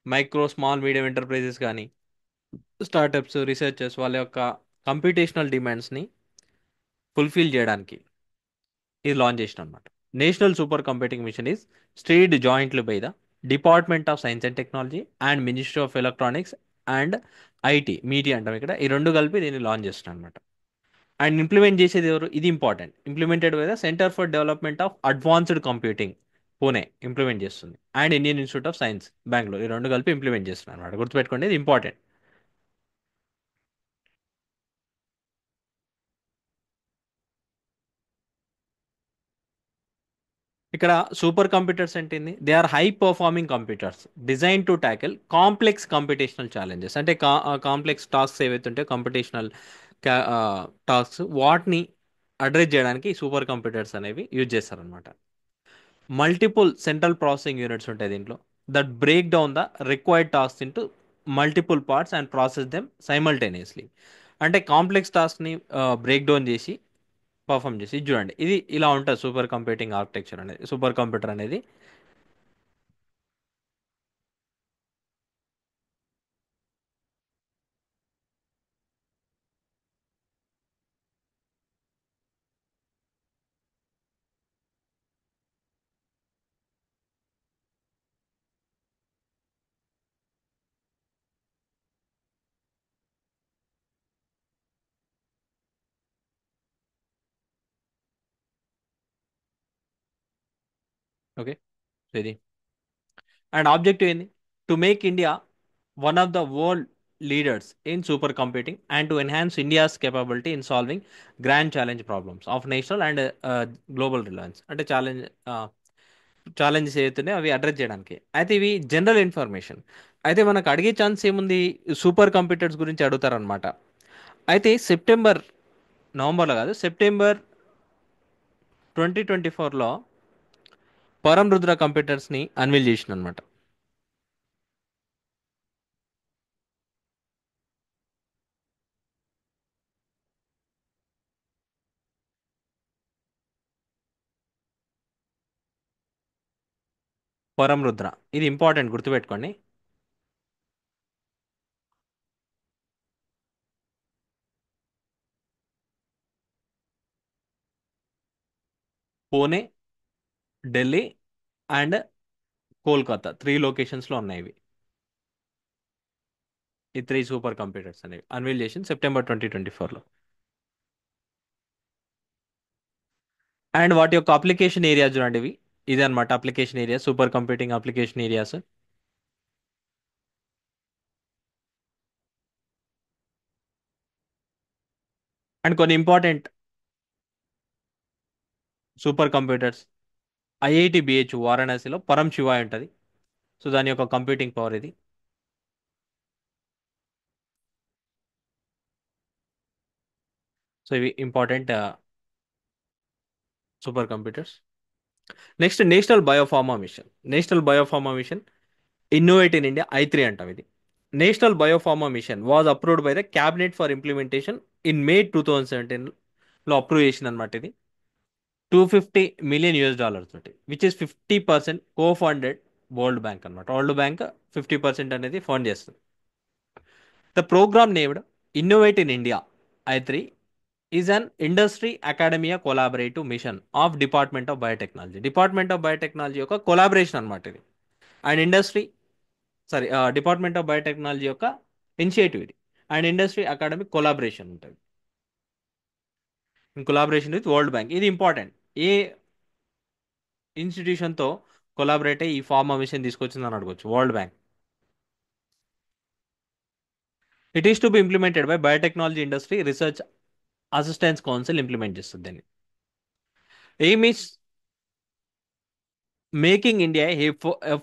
micro small medium enterprises కానీ, startups, researchers వాళ్ళ యొక్క computational డిమాండ్స్ని fulfil చేయడానికి ఇది launch చేసిన అనమాట. National super computing mission is steered jointly by the department of science and technology and ministry of electronics and IT, MeitY అంటాం ఇక్కడ. ఈ రెండు కలిపి దీన్ని లాంచ్ చేస్తున్నాను అనమాట. అండ్ ఇంప్లిమెంట్ చేసేది ఎవరు, ఇది important, implemented by the centre for development of advanced computing, Pune implement చేస్తుంది. And Indian institute of science Bengaluru, ఈ రెండు కలిపి ఇంప్లిమెంట్ చేస్తున్నారు అనమాట. గుర్తుపెట్టుకోండి, ఇది ఇంపార్టెంట్. ఇక్కడ సూపర్ కంప్యూటర్స్ అంటే they are high performing computers design to tackle complex computational challenges. అంటే కాంప్లెక్స్ టాస్క్స్ ఏవైతే ఉంటాయో కంప్యూటేషనల్ టాస్క్స్, వాటిని అడ్రస్ చేయడానికి సూపర్ కంప్యూటర్స్ అనేవి యూజ్ చేస్తారనమాట. మల్టిపుల్ సెంట్రల్ ప్రాసెసింగ్ యూనిట్స్ ఉంటాయి దీంట్లో, that break down the required task into multiple parts and process them simultaneously. అంటే కాంప్లెక్స్ టాస్క్ని బ్రేక్ డౌన్ చేసి పర్ఫామ్ చేసి, ఇది చూడండి, ఇది ఇలా ఉంటుంది సూపర్ కంప్యూటింగ్ ఆర్కిటెక్చర్ అనేది, సూపర్ కంప్యూటర్ అనేది. ఓకే, ఇది అండ్ ఆబ్జెక్టివ్ ఏంది, to make India one of the world leaders in super computing and to enhance India's capability in solving grand challenge problems of national and global Reliance. అంటే challenges ఏవైతున్నాయో అవి address చేయడానికి. అయితే ఇవి general information. అయితే మనకు అడిగే ఛాన్స్ ఏముంది, సూపర్ కంప్యూటర్స్ గురించి అడుగుతారనమాట. అయితే నవంబర్లో కాదు, సెప్టెంబర్ 2024లో పరం రుద్ర కంప్యూటర్స్ని అన్వీల్ చేసిన అనమాట. పరం రుద్ర, ఇది ఇంపార్టెంట్, గుర్తుపెట్టుకోండి. పూణే, ఢిల్లీ అండ్ కోల్కతా, త్రీ లొకేషన్స్లో ఉన్నాయి ఇవి. ఈ త్రీ సూపర్ కంప్యూటర్స్ అనేవి అన్వీల్ చేసింది సెప్టెంబర్ 2024లో. అండ్ వాటి యొక్క అప్లికేషన్ ఏరియా చూడండి, ఇవి ఇదే అనమాట application area, super computing application areas. And కొన్ని important super computers, IIT BH వారణాసిలో పరం శివ ఉంటుంది. సో దాని యొక్క కంప్యూటింగ్ పవర్ ఇది. సో ఇవి important super computers. Next, national biopharma mission innovate in India, I3 అంటాం ఇది. National biopharma machine was approved by the cabinet for implementation in May 2017లో approve చేసింది అనమాట ఇది. $250 million తోటి, which is 50% co funded world bank అనమాట. World bank 50% అనేది fund చేస్తుంది. The programme named innovate in India, I3, is an industry academia collaborative mission of department of biotechnology యొక్క collaboration అనమాట ఇది. And industry, sorry, department of biotechnology యొక్క initiative ఇది. And industry academic collaboration ఉంటుంది, in collaboration with world bank. ఇది important, ఏ ఇన్స్టిట్యూషన్తో collaborate అయ్యి ఈ ఫార్మా మిషన్ తీసుకొచ్చిందని అడగొచ్చు, world bank. It is to be implemented by biotechnology industry research assistance council implement చేస్తుంది దీన్ని. Aim is making India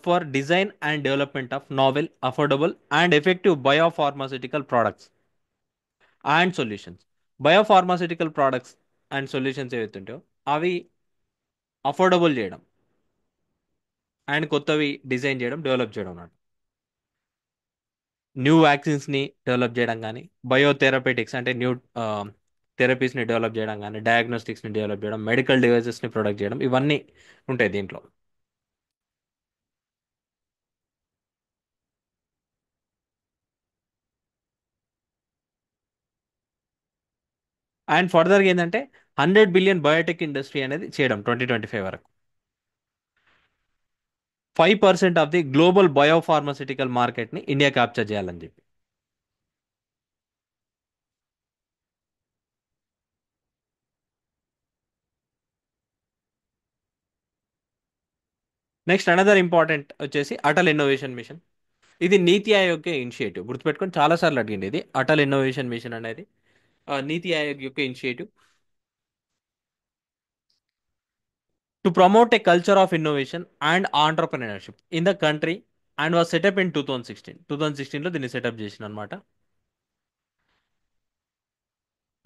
for design and development of novel, affordable and effective biopharmaceutical products and solutions. Biopharmaceutical products and solutions ఏవైతే ఉంటాయో అవి affordable చేయడం and కొత్తవి design చేయడం, develop చేయడం అన్నమాట. న్యూ వ్యాక్సిన్స్ని డెవలప్ చేయడం కానీ, బయోథెరపెటిక్స్ అంటే న్యూ థెరపీస్ని డెవలప్ చేయడం కానీ, డయాగ్నోస్టిక్స్ని డెవలప్ చేయడం, మెడికల్ డివైజెస్ని ప్రొడక్ట్ చేయడం, ఇవన్నీ ఉంటాయి దీంట్లో. అండ్ ఫర్దర్గా ఏంటంటే 100 బిలియన్ బయోటెక్ ఇండస్ట్రీ అనేది చేయడం 2025 వరకు. 5% ఆఫ్ ది గ్లోబల్ బయోఫార్మసిటికల్ మార్కెట్ని ఇండియా క్యాప్చర్ చేయాలని చెప్పి. నెక్స్ట్ అనదర్ ఇంపార్టెంట్ వచ్చేసి అటల్ ఇన్నోవేషన్ మిషన్. ఇది నీతి ఆయోగ్ ఇనిషియేటివ్, గుర్తుపెట్టుకొని చాలా సార్లు అడిగింది ఇది. అటల్ ఇన్నోవేషన్ మిషన్ అనేది నీతి ఆయోగ్ యొక్క initiative to promote A culture of innovation and entrepreneurship in the country and was setup in 2016 లో దీన్ని సెటప్ చేసిన అనమాట.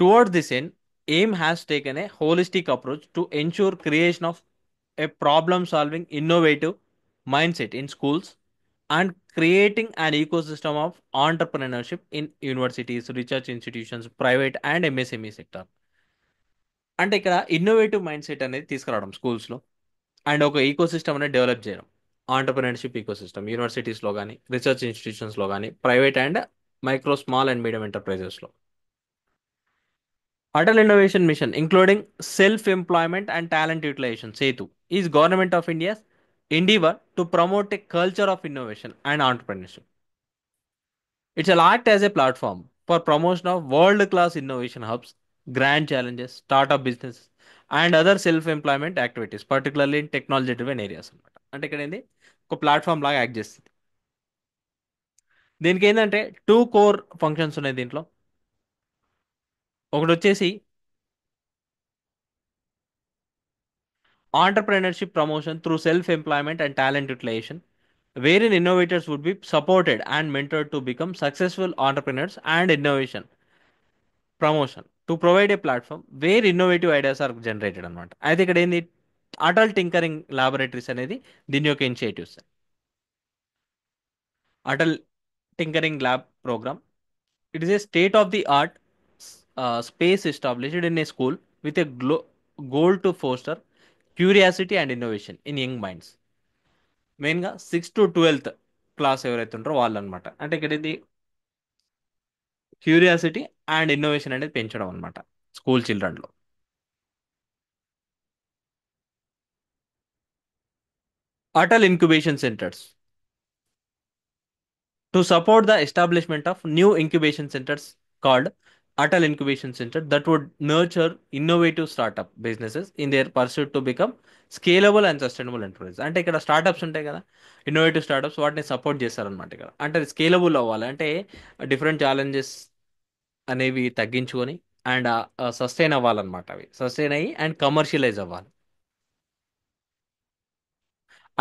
Towards this end, AIM has taken a holistic approach to ensure creation of a problem-solving, innovative mindset in schools and creating an ecosystem of entrepreneurship in universities, research institutions, private and MSME sector. అంటే ఇక్కడ innovative mind set అనేది తీసుకురావడం స్కూల్స్లో, and ఒక ecosystem అనేది develop చేయడం. Entrepreneurship ecosystem యూనివర్సిటీస్లో కానీ, రీసెర్చ్ ఇన్స్టిట్యూషన్స్లో కానీ, private and micro small and medium ఎంటర్ప్రైజెస్లో. Atal Innovation Mission, including self-employment and talent utilization, SETU, is Government of India's endeavor to promote a culture of innovation and entrepreneurship. It shall act as a platform for promotion of world-class innovation hubs, grand challenges, startup businesses, and other self-employment activities, particularly in technology-driven areas. అంటే ఇక్కడ ఏంది, ఒక platform లాగా act చేస్తుంది. దీనికి ఏంటంటే two core functions ఉన్నాయి దీంట్లో. ఒకటి వచ్చేసి entrepreneurship promotion through self-employment and talent utilization, wherein innovators would be supported and mentored to become successful entrepreneurs, and innovation promotion to provide a platform where innovative ideas are generated అనమాట. అయితే ఇక్కడ ఏంది, Atal tinkering laboratories అనేది దీని యొక్క initiatives. Atal tinkering lab programme, it is a state of the art space established in a school with a goal to foster curiosity and innovation in young minds. మెయిన్గా 6 to 12th class ఎవరైతే ఉంటారో వాళ్ళు అనమాట. అంటే ఇక్కడ ఇది క్యూరియాసిటీ అండ్ ఇన్నోవేషన్ అనేది పెంచడం అనమాట స్కూల్ చిల్డ్రన్లో. Atal incubation centres to support the establishment of new incubation centers called Atal Incubation Center that would nurture innovative startup businesses in their pursuit to become scalable and sustainable enterprise. అంటే ఇక్కడ startups ఉంటాయి కదా, innovative startups, వాటిని support చేస్తారనమాట ఇక్కడ. అంటే అది scalable అవ్వాలి అంటే డిఫరెంట్ ఛాలెంజెస్ అనేవి తగ్గించుకొని అండ్ సస్టైన్ అవ్వాలన్నమాట. అవి సస్టైన్ అయ్యి అండ్ కమర్షియలైజ్ అవ్వాలి.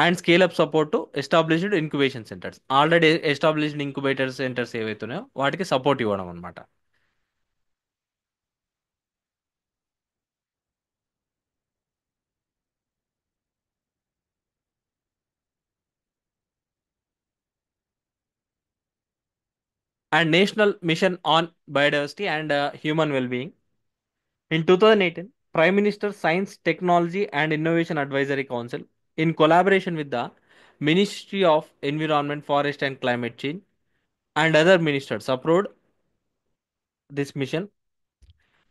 And scale up support to established incubation centres, already established incubator centres ఏవైతున్నాయో వాటికి సపోర్ట్ ఇవ్వడం అనమాట. And national mission on biodiversity and human wellbeing. In 2018, prime minister science technology and innovation advisory council in collaboration with the ministry of environment, forest and climate change and other ministers approved this mission.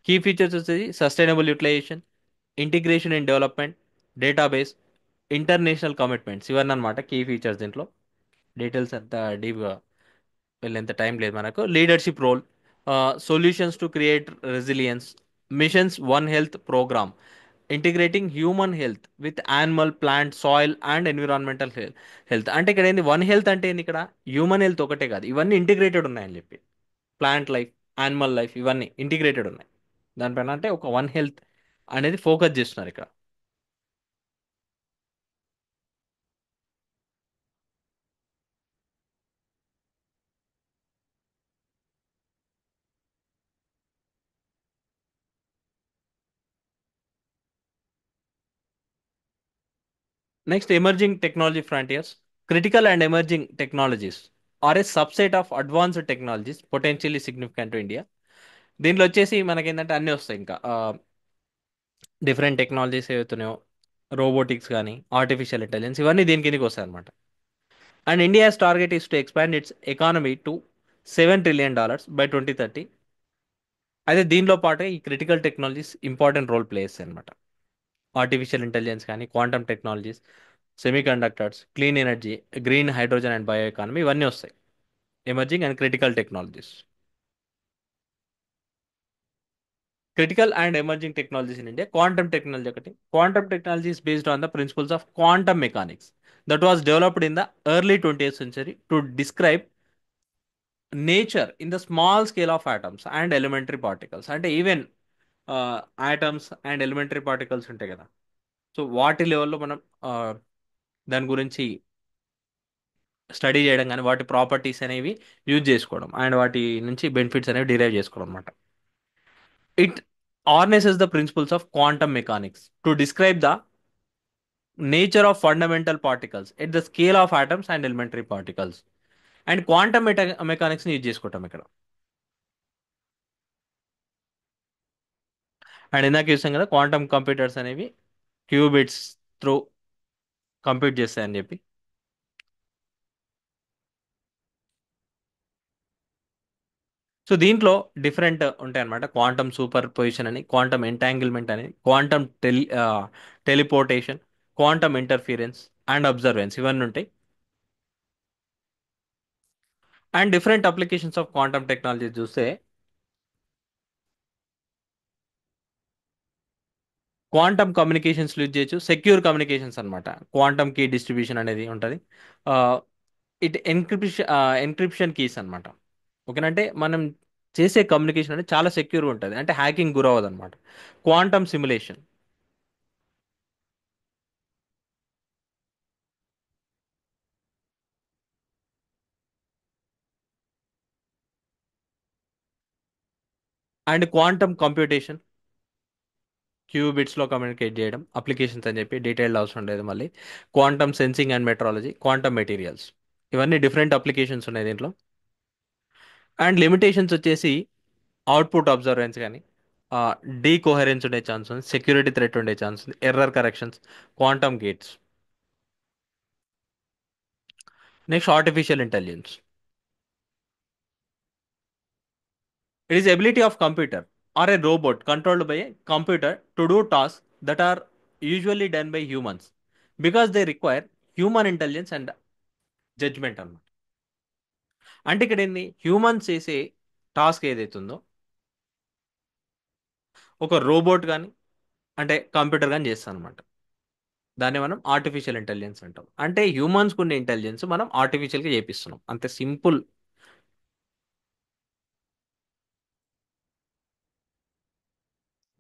Key features వచ్చేసి sustainable utilisation, integration in development, database, international commitments, ఇవన్నీ అనమాట key features. దీంట్లో details అంత డీప్గా వెళ్ళేంత time లేదు మనకు. Leadership role, solutions to create resilience, missions one health programme integrating human health with animal, plant, soil and environmental health. అంటే ఇక్కడ ఏంది, వన్ హెల్త్ అంటే ఏంది, ఇక్కడ హ్యూమన్ హెల్త్ ఒకటే కాదు, ఇవన్నీ ఇంటిగ్రేటెడ్ ఉన్నాయని చెప్పి. ప్లాంట్ లైఫ్, యానిమల్ లైఫ్, ఇవన్నీ ఇంటిగ్రేటెడ్ ఉన్నాయి దానిపైన. అంటే ఒక వన్ హెల్త్ అనేది ఫోకస్ చేస్తున్నారు ఇక్కడ. Next emerging technology frontiers. Critical and emerging technologies are a subset of advanced technologies potentially significant to India. దీంట్లో వచ్చేసి మనకేంటంటే అన్నీ వస్తాయి ఇంకా. డిఫరెంట్ టెక్నాలజీస్ ఏవైతున్నాయో, రోబోటిక్స్ కానీ, ఆర్టిఫిషియల్ ఇంటెలిజెన్స్, ఇవన్నీ దీని కిందకి వస్తాయి అనమాట. And India's target is to expand its economy to $7 trillion by 2030. అయితే దీనిలో పాటు ఈ critical technologies important role play చేస్తాయి అనమాట. ఆర్టిఫిషియల్ ఇంటెలిజెన్స్ కానీ, quantum technologies, semi conductors, clean energy, green hydrogen and bio economy, ఇవన్నీ వస్తాయి emerging and critical technologies. Critical and emerging technologies in India, quantum technology ఒకటి. Quantum technology is based on the principles of quantum mechanics that was developed in the early 20th century to describe nature in the small scale of atoms and elementary particles. అంటే even atoms and elementary particles ఉంటాయి కదా, so వాటి లెవెల్లో మనం దాని గురించి study చేయడం కానీ వాటి ప్రాపర్టీస్ అనేవి యూజ్ చేసుకోవడం అండ్ వాటి నుంచి బెనిఫిట్స్ అనేవి డిరైవ్ చేసుకోవడం అనమాట. It harnesses the principles of quantum mechanics to describe the nature of fundamental particles at the scale of atoms and elementary particles. And quantum మెకానిక్స్ని యూజ్ చేసుకుంటాం ఇక్కడ. అండ్ ఇందాక చూసాం కదా క్వాంటమ్ కంప్యూటర్స్ అనేవి క్యూబిట్స్ త్రూ కంప్యూట్ చేస్తాయని చెప్పి. So దీంట్లో డిఫరెంట్ ఉంటాయి అనమాట. క్వాంటమ్ సూపర్ పొజిషన్ అని, క్వాంటమ్ ఎంటాంగిల్మెంట్ అని, quantum teleportation, quantum interference and observance ఇవన్నీ ఉంటాయి. And different applications of quantum technology చూస్తే క్వాంటమ్ కమ్యూనికేషన్స్ యూజ్ చేయొచ్చు, సెక్యూర్ కమ్యూనికేషన్స్ అనమాట. క్వాంటమ్ కీ డిస్ట్రిబ్యూషన్ అనేది ఉంటుంది. ఇట్ ఎన్క్రిప్షన్ కీస్ అనమాట. ఓకేనంటే మనం చేసే కమ్యూనికేషన్ అనేది చాలా సెక్యూర్గా ఉంటుంది, అంటే హ్యాకింగ్ గురవదు అనమాట. Quantum simulation. And quantum computation, క్యూబిట్స్లో కమ్యూనికేట్ చేయడం అప్లికేషన్స్ అని చెప్పి డీటెయిల్డ్ అవసరం లేదు మళ్ళీ. Quantum sensing and metrology, quantum materials, ఇవన్నీ డిఫరెంట్ అప్లికేషన్స్ ఉన్నాయి దీంట్లో. అండ్ లిమిటేషన్స్ వచ్చేసి అవుట్పుట్ అబ్జర్వెన్స్ కానీ, డీకోహరెన్స్ ఉండే ఛాన్స్ ఉంది, సెక్యూరిటీ థ్రెట్ ఉండే ఛాన్స్ ఉంది, error corrections, quantum gates. Next artificial intelligence. It is ability of computer or a robot controlled by a computer to do task that are usually done by humans because they require human intelligence and judgment అన్నమాట. అంటే ఇక్కడ ఏంది, humans చేసే task ఏదైతుందో ఒక robot కానీ అంటే computer కానీ చేస్తాం అనమాట. దాన్ని మనం ఆర్టిఫిషియల్ ఇంటెలిజెన్స్ అంటాం. అంటే హ్యూమన్స్కి ఉండే ఇంటెలిజెన్స్ మనం ఆర్టిఫిషియల్గా చేపిస్తున్నాం, అంతే సింపుల్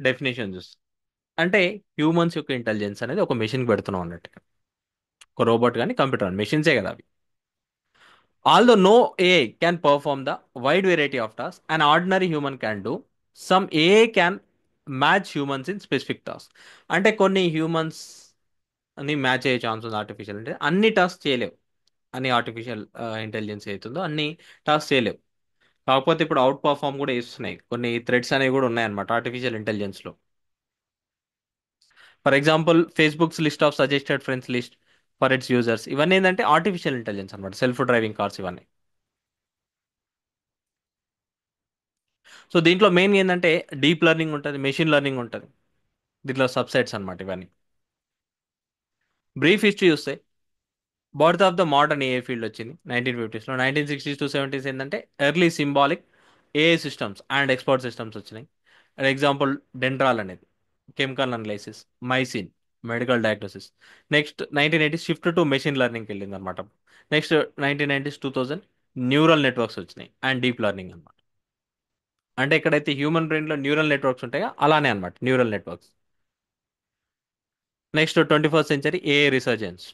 డెఫినేషన్ చూస్తాం. అంటే హ్యూమన్స్ యొక్క ఇంటెలిజెన్స్ అనేది ఒక మెషిన్కి పెడుతున్నాం అన్నట్టు. ఒక రోబోట్ కానీ కంప్యూటర్ కానీ మెషిన్సే కదా అవి. Although no AI can perform the wide variety of task and ordinary human can do, some AI can match humans in specific task. అంటే కొన్ని హ్యూమన్స్ అని మ్యాచ్ అయ్యే ఛాన్స్ ఉంది ఆర్టిఫిషియల్ అంటే. అన్ని టాస్క్ చేయలేవు, అన్ని ఆర్టిఫిషియల్ ఇంటెలిజెన్స్ అవుతుందో అన్ని టాస్క్ చేయలేవు. కాకపోతే ఇప్పుడు అవుట్ పర్ఫార్మ్ కూడా ఇస్తున్నాయి, కొన్ని థ్రెడ్స్ అనేవి కూడా ఉన్నాయన్నమాట ఆర్టిఫిషియల్ ఇంటెలిజెన్స్లో. For example Facebook's list of suggested friends list for its users, ఇవన్నీ ఏంటంటే ఆర్టిఫిషియల్ ఇంటెలిజెన్స్ అనమాట. సెల్ఫ్ డ్రైవింగ్ కార్స్ ఇవన్నీ. సో దీంట్లో మెయిన్ ఏంటంటే డీప్ లెర్నింగ్ ఉంటుంది, మెషిన్ లెర్నింగ్ ఉంటుంది. దీంట్లో సబ్సెట్స్ అనమాట ఇవన్నీ. బ్రీఫ్ హిస్టరీ చూస్తే birth of the modern AI field వచ్చింది 1950స్లో. 1960s to 70s ఏంటంటే early symbolic AI systems and expert systems వచ్చినాయి. ఫర్ ఎగ్జాంపుల్ డెండ్రాల్ అనేది chemical analysis, మైసిన్ medical diagnosis. Next 1980 shift to machine లెర్నింగ్కి వెళ్ళింది అనమాట. నెక్స్ట్ 1990s 2000 న్యూరల్ నెట్వర్క్స్ వచ్చినాయి and deep learning అనమాట. అంటే ఎక్కడైతే హ్యూమన్ బ్రెయిన్లో న్యూరల్ నెట్వర్క్స్ ఉంటాయో అలానే అనమాట neural networks. Next 21st century AI resurgence.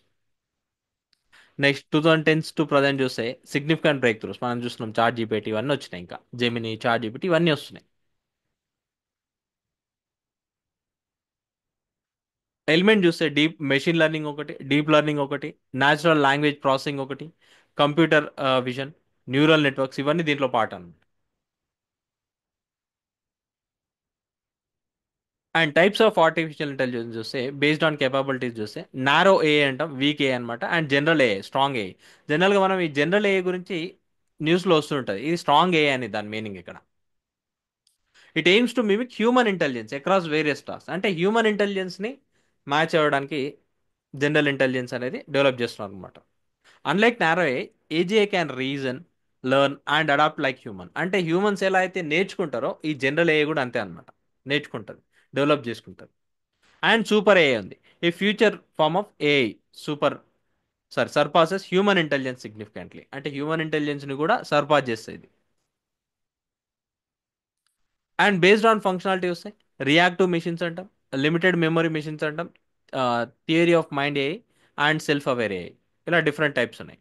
Next 2010s to present చూస్తే సిగ్నిఫికెంట్ బ్రేక్ త్రూస్ మనం చూస్తున్నాం. చాట్ జీపీటీ ఇవన్నీ వచ్చినాయి, ఇంకా జెమిని, చాట్ జీపీటీ ఇవన్నీ వస్తున్నాయి. ఎలిమెంట్ చూస్తే డీప్ మెషిన్ లెర్నింగ్ ఒకటి, డీప్ లెర్నింగ్ ఒకటి, న్యాచురల్ లాంగ్వేజ్ ప్రాసెసింగ్ ఒకటి, కంప్యూటర్ విజన్, న్యూరల్ నెట్వర్క్స్ ఇవన్నీ దీంట్లో పార్ట్ అన్నమాట. And types of artificial intelligence చూస్తే బేస్డ్ ఆన్ కేపబిలిటీస్ చూస్తే నారో ఏఐ అంటాం, వీక్ ఏఐ అనమాట, and general AI, strong AI. జనరల్గా మనం ఈ జనరల్ ఏఐ గురించి న్యూస్లో వస్తుంటుంది, ఇది స్ట్రాంగ్ ఏఐ అని దాని మీనింగ్ ఇక్కడ. It aims to mimic human intelligence across various task. అంటే హ్యూమన్ ఇంటెలిజెన్స్ని మ్యాచ్ అవ్వడానికి జనరల్ ఇంటెలిజెన్స్ అనేది డెవలప్ చేస్తున్నారు అనమాట. Unlike narrow AGI can reason, learn and adapt like human. అంటే హ్యూమన్స్ ఎలా అయితే నేర్చుకుంటారో ఈ జనరల్ ఏఐ కూడా అంతే అనమాట. నేర్చుకుంటుంది, డెవలప్ చేసుకుంటుంది. అండ్ సూపర్ ఏఐ ఉంది. ఈ future form of AI super surpasses human intelligence significantly, అంటే హ్యూమన్ ఇంటెలిజెన్స్ని కూడా సర్పాస్ చేస్తుంది. అండ్ బేస్డ్ ఆన్ ఫంక్షనాలిటీ వస్తాయి. రియాక్టివ్ మిషన్స్ అంటాం, లిమిటెడ్ మెమరీ మిషన్స్ అంటాం, theory of mind AI, and self aware AI. ఇలా డిఫరెంట్ టైప్స్ ఉన్నాయి.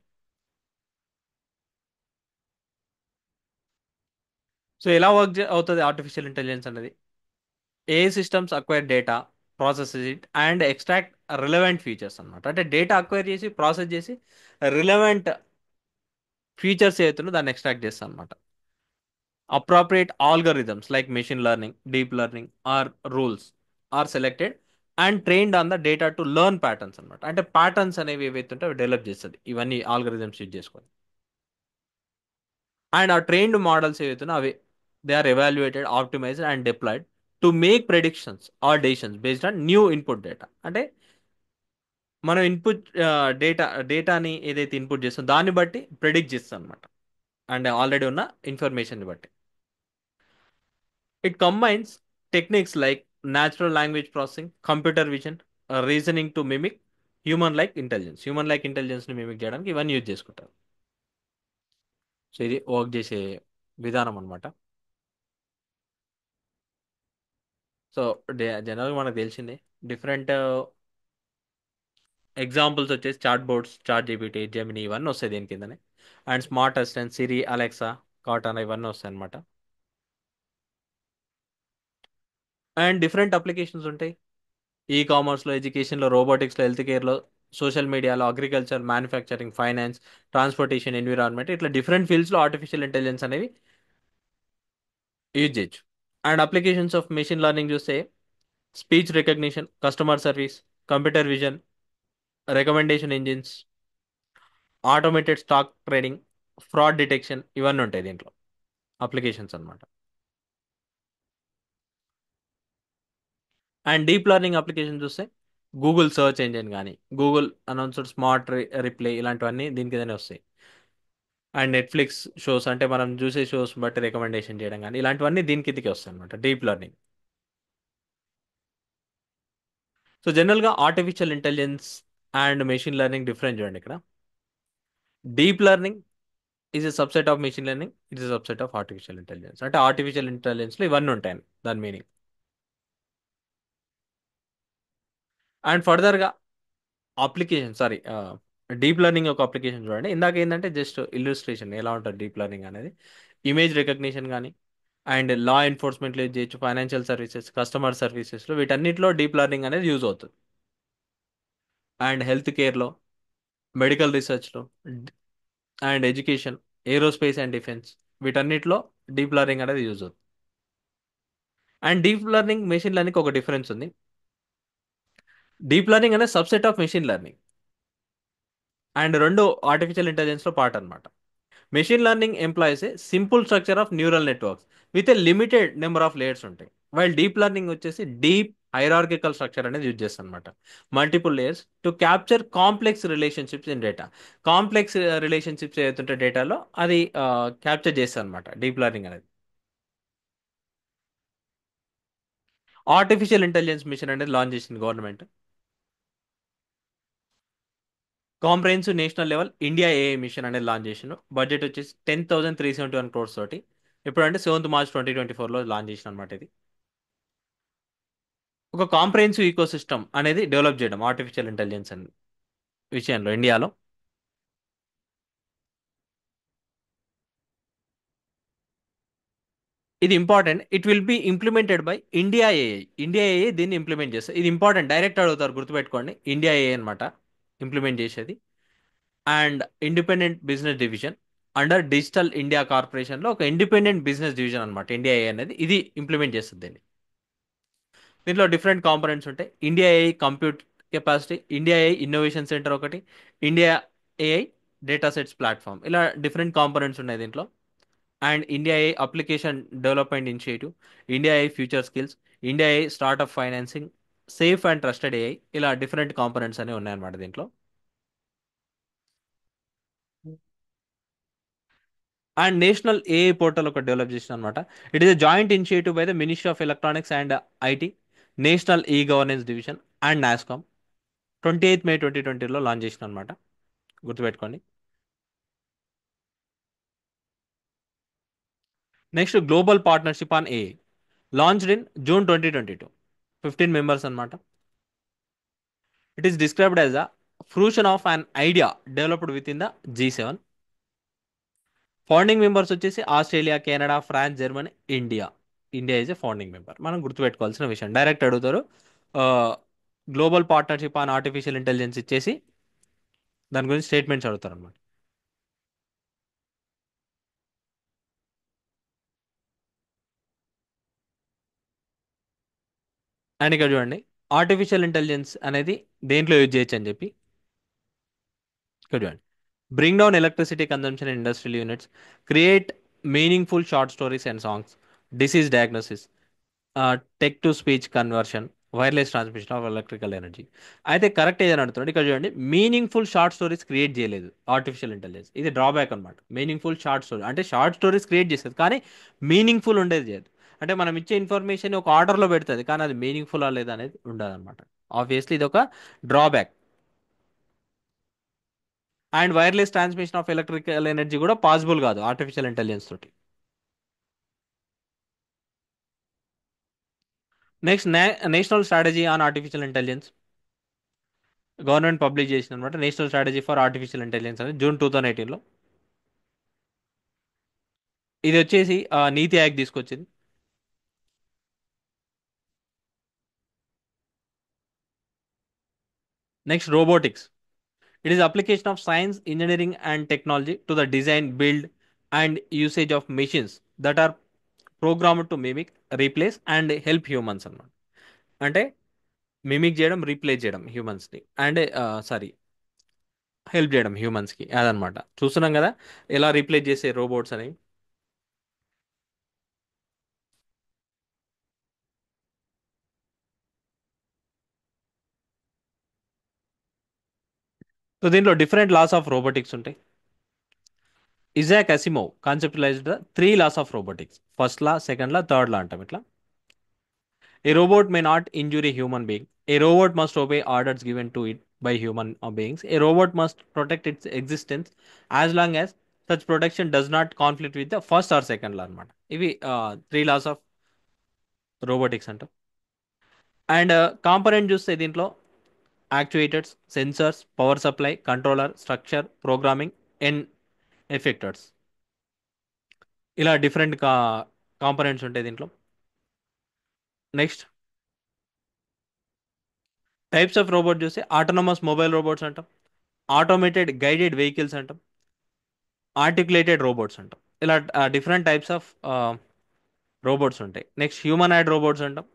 సో ఎలా వర్క్ అవుతుంది ఆర్టిఫిషియల్ ఇంటెలిజెన్స్ అనేది? AI systems acquire data, process it and extract relevant features అనమాట. అంటే డేటా అక్వైర్ చేసి ప్రాసెస్ చేసి రిలవెంట్ ఫీచర్స్ ఏవైతుందో దాన్ని ఎక్స్ట్రాక్ట్ చేస్తాం అనమాట. Appropriate algorithms like machine learning, deep learning or rules are selected and trained on the data to learn patterns అనమాట. అంటే patterns అనేవి ఏవైతే ఉంటే అవి డెవలప్ చేస్తుంది ఇవన్నీ ఆల్గరిథమ్స్ యూజ్ చేసుకొని. అండ్ ఆ ట్రైన్డ్ మోడల్స్ ఏవైతున్నాయో అవి they are evaluated, optimized and deployed to make predictions or decisions based on new input data. అంటే మనం ఇన్పుట్ డేటాని ఏదైతే ఇన్పుట్ చేస్తామో దాన్ని బట్టి ప్రెడిక్ట్ చేస్తాం అనమాట. అండ్ ఆల్రెడీ ఉన్న ఇన్ఫర్మేషన్ని బట్టి. It combines techniques like natural language processing, computer vision, reasoning to mimic human like ఇంటెలిజెన్స్ని మిమిక్ చేయడానికి ఇవన్నీ యూజ్ చేసుకుంటారు. సో ఇది వర్క్ చేసే విధానం అనమాట. సో జనరల్గా మనకు తెలిసిందే. డిఫరెంట్ ఎగ్జాంపుల్స్ వచ్చేసి chat bots, ChatGPT, Gemini ఇవన్నీ వస్తాయి దీని కిందనే. అండ్ smart assistant Siri, Alexa, Cortana ఇవన్నీ వస్తాయి అనమాట. అండ్ డిఫరెంట్ అప్లికేషన్స్ ఉంటాయి. ఈ కామర్స్లో, ఎడ్యుకేషన్లో, రోబోటిక్స్లో, హెల్త్ కేర్లో, సోషల్ మీడియాలో, agriculture, manufacturing, finance, transportation, environment, ఇట్లా డిఫరెంట్ ఫీల్డ్స్లో ఆర్టిఫిషియల్ ఇంటెలిజెన్స్ అనేవి యూజ్ చేయొచ్చు. And applications of machine learning చూస్తే speech recognition, customer service, computer vision, recommendation engines, automated stock trading, fraud detection ఇవన్నీ ఉంటాయి దీంట్లో అప్లికేషన్స్ అన్నమాట. అండ్ డీప్ లెర్నింగ్ అప్లికేషన్ చూస్తే గూగుల్ సర్చ్ ఇంజిన్ కానీ, గూగుల్ అనౌన్స్డ్ స్మార్ట్ రిప్లై ఇలాంటివన్నీ దీని కిందనే వస్తాయి. అండ్ నెట్ఫ్లిక్స్ షోస్, అంటే మనం చూసే షోస్ బట్టి రికమెండేషన్ చేయడం కానీ ఇలాంటివన్నీ దీని కిందకి వస్తాయి అనమాట, డీప్ లెర్నింగ్. సో జనరల్గా artificial intelligence and machine learning difference చూడండి ఇక్కడ. Deep learning is a subset of machine learning, it is subset of artificial intelligence. అంటే ఆర్టిఫిషియల్ ఇంటెలిజెన్స్లో ఇవన్నీ ఉంటాయి దాని మీనింగ్. అండ్ ఫర్దర్గా అప్లికేషన్ సారీ డీప్ లెర్నింగ్ ఒక అప్లికేషన్ చూడండి. ఇందాక ఏంటంటే జస్ట్ ఇల్లుస్ట్రేషన్ ఎలా ఉంటుంది డీప్ లెర్నింగ్ అనేది. ఇమేజ్ రికగ్నిషన్ కానీ, అండ్ లా ఎన్ఫోర్స్మెంట్లో యూజ్ చేయొచ్చు, ఫైనాన్షియల్ సర్వీసెస్, కస్టమర్ సర్వీసెస్లో వీటన్నిటిలో డీప్ లెర్నింగ్ అనేది యూజ్ అవుతుంది. అండ్ హెల్త్ కేర్లో, మెడికల్ రీసెర్చ్లో, and education, aerospace and defence వీటన్నిటిలో డీప్ లెర్నింగ్ అనేది యూజ్ అవుతుంది. And deep learning machine learning ఒక డిఫరెన్స్ ఉంది. డీప్ లెర్నింగ్ అనేది subset of machine learning and రెండు ఆర్టిఫిషియల్ ఇంటెలిజెన్స్లో పార్ట్ అనమాట. Machine learning employees a simple structure of neural networks with a limited number of layers ఉంటాయి. While deep learning వచ్చేసి deep hierarchical structure అనేది use చేస్తాం అనమాట. Multiple layers to capture complex relationships in data. Complex relationships ఏదైతుంటే డేటాలో అది capture చేస్తాం అనమాట డీప్ లెర్నింగ్ అనేది. ఆర్టిఫిషియల్ ఇంటెలిజెన్స్ మిషన్ అనేది లాంచ్ చేసింది government. Comprehensive national level India AI mission అనేది లాంచ్ చేసిండు. బడ్జెట్ వచ్చేసి 10,371 crores తోటి. ఎప్పుడంటే 7th March 2024లో లాంచ్ చేసిన అనమాట ఇది. ఒక కాంప్రహెన్సివ్ ఈకో సిస్టమ్ అనేది డెవలప్ చేయడం ఆర్టిఫిషియల్ ఇంటెలిజెన్స్ అనే విషయంలో ఇండియాలో. ఇది important. It will be implemented by India AI. India AI దీన్ని ఇంప్లిమెంట్ చేస్తారు. ఇది ఇంపార్టెంట్, డైరెక్ట్ అడుగుతారు గుర్తుపెట్టుకోండి. ఇండియా ఏఐ అనమాట ఇంప్లిమెంట్ చేసేది. And independent business division under digital India కార్పొరేషన్లో ఒక ఇండిపెండెంట్ బిజినెస్ డివిజన్ అనమాట ఇండియా ఏఐ అనేది. ఇది ఇంప్లిమెంట్ చేస్తుంది దీన్ని. దీంట్లో డిఫరెంట్ కాంపోనెంట్స్ ఉంటాయి. India AI compute capacity, India AI innovation centre ఒకటి, India AI data sets platform, ఇలా డిఫరెంట్ కాంపోనెంట్స్ ఉన్నాయి దీంట్లో. And India AI application development initiative, India AI future skills, India AI startup financing, safe and trusted AI, ఇలా different components అనేవి ఉన్నాయన్నమాట దీంట్లో. And national AI portal ఒక develop చేసిన అనమాట. It is a joint initiative by the ministry of electronics and IT, national e governance division and NASSCOM. 28 May 2020లో launch చేసిన అనమాట. గుర్తుపెట్టుకోండి. Next global partnership on AI launched in June 2022. 15 members అనమాట. It is described as a fruition of an idea developed within the G7. Founding members వచ్చేసి Australia, Canada, France, Germany, India. India is a founding member. మనం గుర్తుపెట్టుకోవాల్సిన విషయం. Direct అడుగుతారు. Global partnership on artificial intelligence ఇచ్చేసి దాని గురించి statements అడుగుతారు అనమాట. అండ్ ఇక్కడ చూడండి, ఆర్టిఫిషియల్ ఇంటెలిజెన్స్ అనేది దేంట్లో యూజ్ చేయొచ్చు అని చెప్పి ఇక్కడ చూడండి. Bring down electricity consumption in industrial units, create meaningful short stories and songs, disease diagnosis, tech to speech conversion, wireless transmission of electrical energy. అయితే కరెక్ట్ ఏదని అడుగుతున్నాడు. ఇక్కడ చూడండి, మీనింగ్ఫుల్ షార్ట్ స్టోరీస్ క్రియేట్ చేయలేదు ఆర్టిఫిషియల్ ఇంటెలిజెన్స్. ఇది drawback అనమాట. Meaningful short story అంటే short stories create చేస్తుంది, కానీ మీనింగ్ఫుల్ ఉండేది చేయదు. అంటే మనం ఇచ్చే ఇన్ఫర్మేషన్ ఒక ఆర్డర్లో పెడుతుంది, కానీ అది మీనింగ్ఫుల్ లేదా అనేది ఉండదు అనమాట. ఆబ్వియస్లీ ఇది ఒక drawback. And wireless transmission of electrical energy కూడా పాసిబుల్ కాదు ఆర్టిఫిషియల్ ఇంటెలిజెన్స్ తోటి. Next national strategy on artificial intelligence government publish చేసిన అనమాట. National strategy for artificial intelligence అని జూన్ 2018లో. ఇది వచ్చేసి నీతి ఆయోగ్ తీసుకొచ్చింది. Next robotics. It is application of science, engineering and technology to the design, build and usage of machines that are programmed to mimic, replace and help humans అన్నమాట. అంటే mimic చేయడం, replace చేయడం హ్యూమన్స్ని, and sorry help చేయడం హ్యూమన్స్కి, అదనమాట. చూస్తున్నాం కదా ఎలా replace చేసే రోబోట్స్ అని. సో దీంట్లో డిఫరెంట్ లాస్ ఆఫ్ రోబోటిక్స్ ఉంటాయి. Isaac Asimov conceptualised the 3 laws of robotics. First law, second law, third law అంటాం ఇట్లా. A robot may not injure a human being. A robot must obey orders given to it by human beings. A robot must protect its existence as long as such protection does not conflict with the first or second law అనమాట. ఇవి 3 laws of robotics అంటాం. And component చూస్తే దీంట్లో actuators, sensors, power supply, controller, structure, programming, and effectors. ఇలా different components ఉంటాయి దీంట్లో. Next types of robot చూస్తే autonomous mobile robots అంటాం, ఆటోమేటెడ్ గైడెడ్ వెహికల్స్ అంటాం, ఆర్టికులేటెడ్ రోబోట్స్ అంటాం. ఇలా డిఫరెంట్ టైప్స్ ఆఫ్ రోబోట్స్ ఉంటాయి. నెక్స్ట్ హ్యూమనాయిడ్ రోబోట్స్ అంటాం.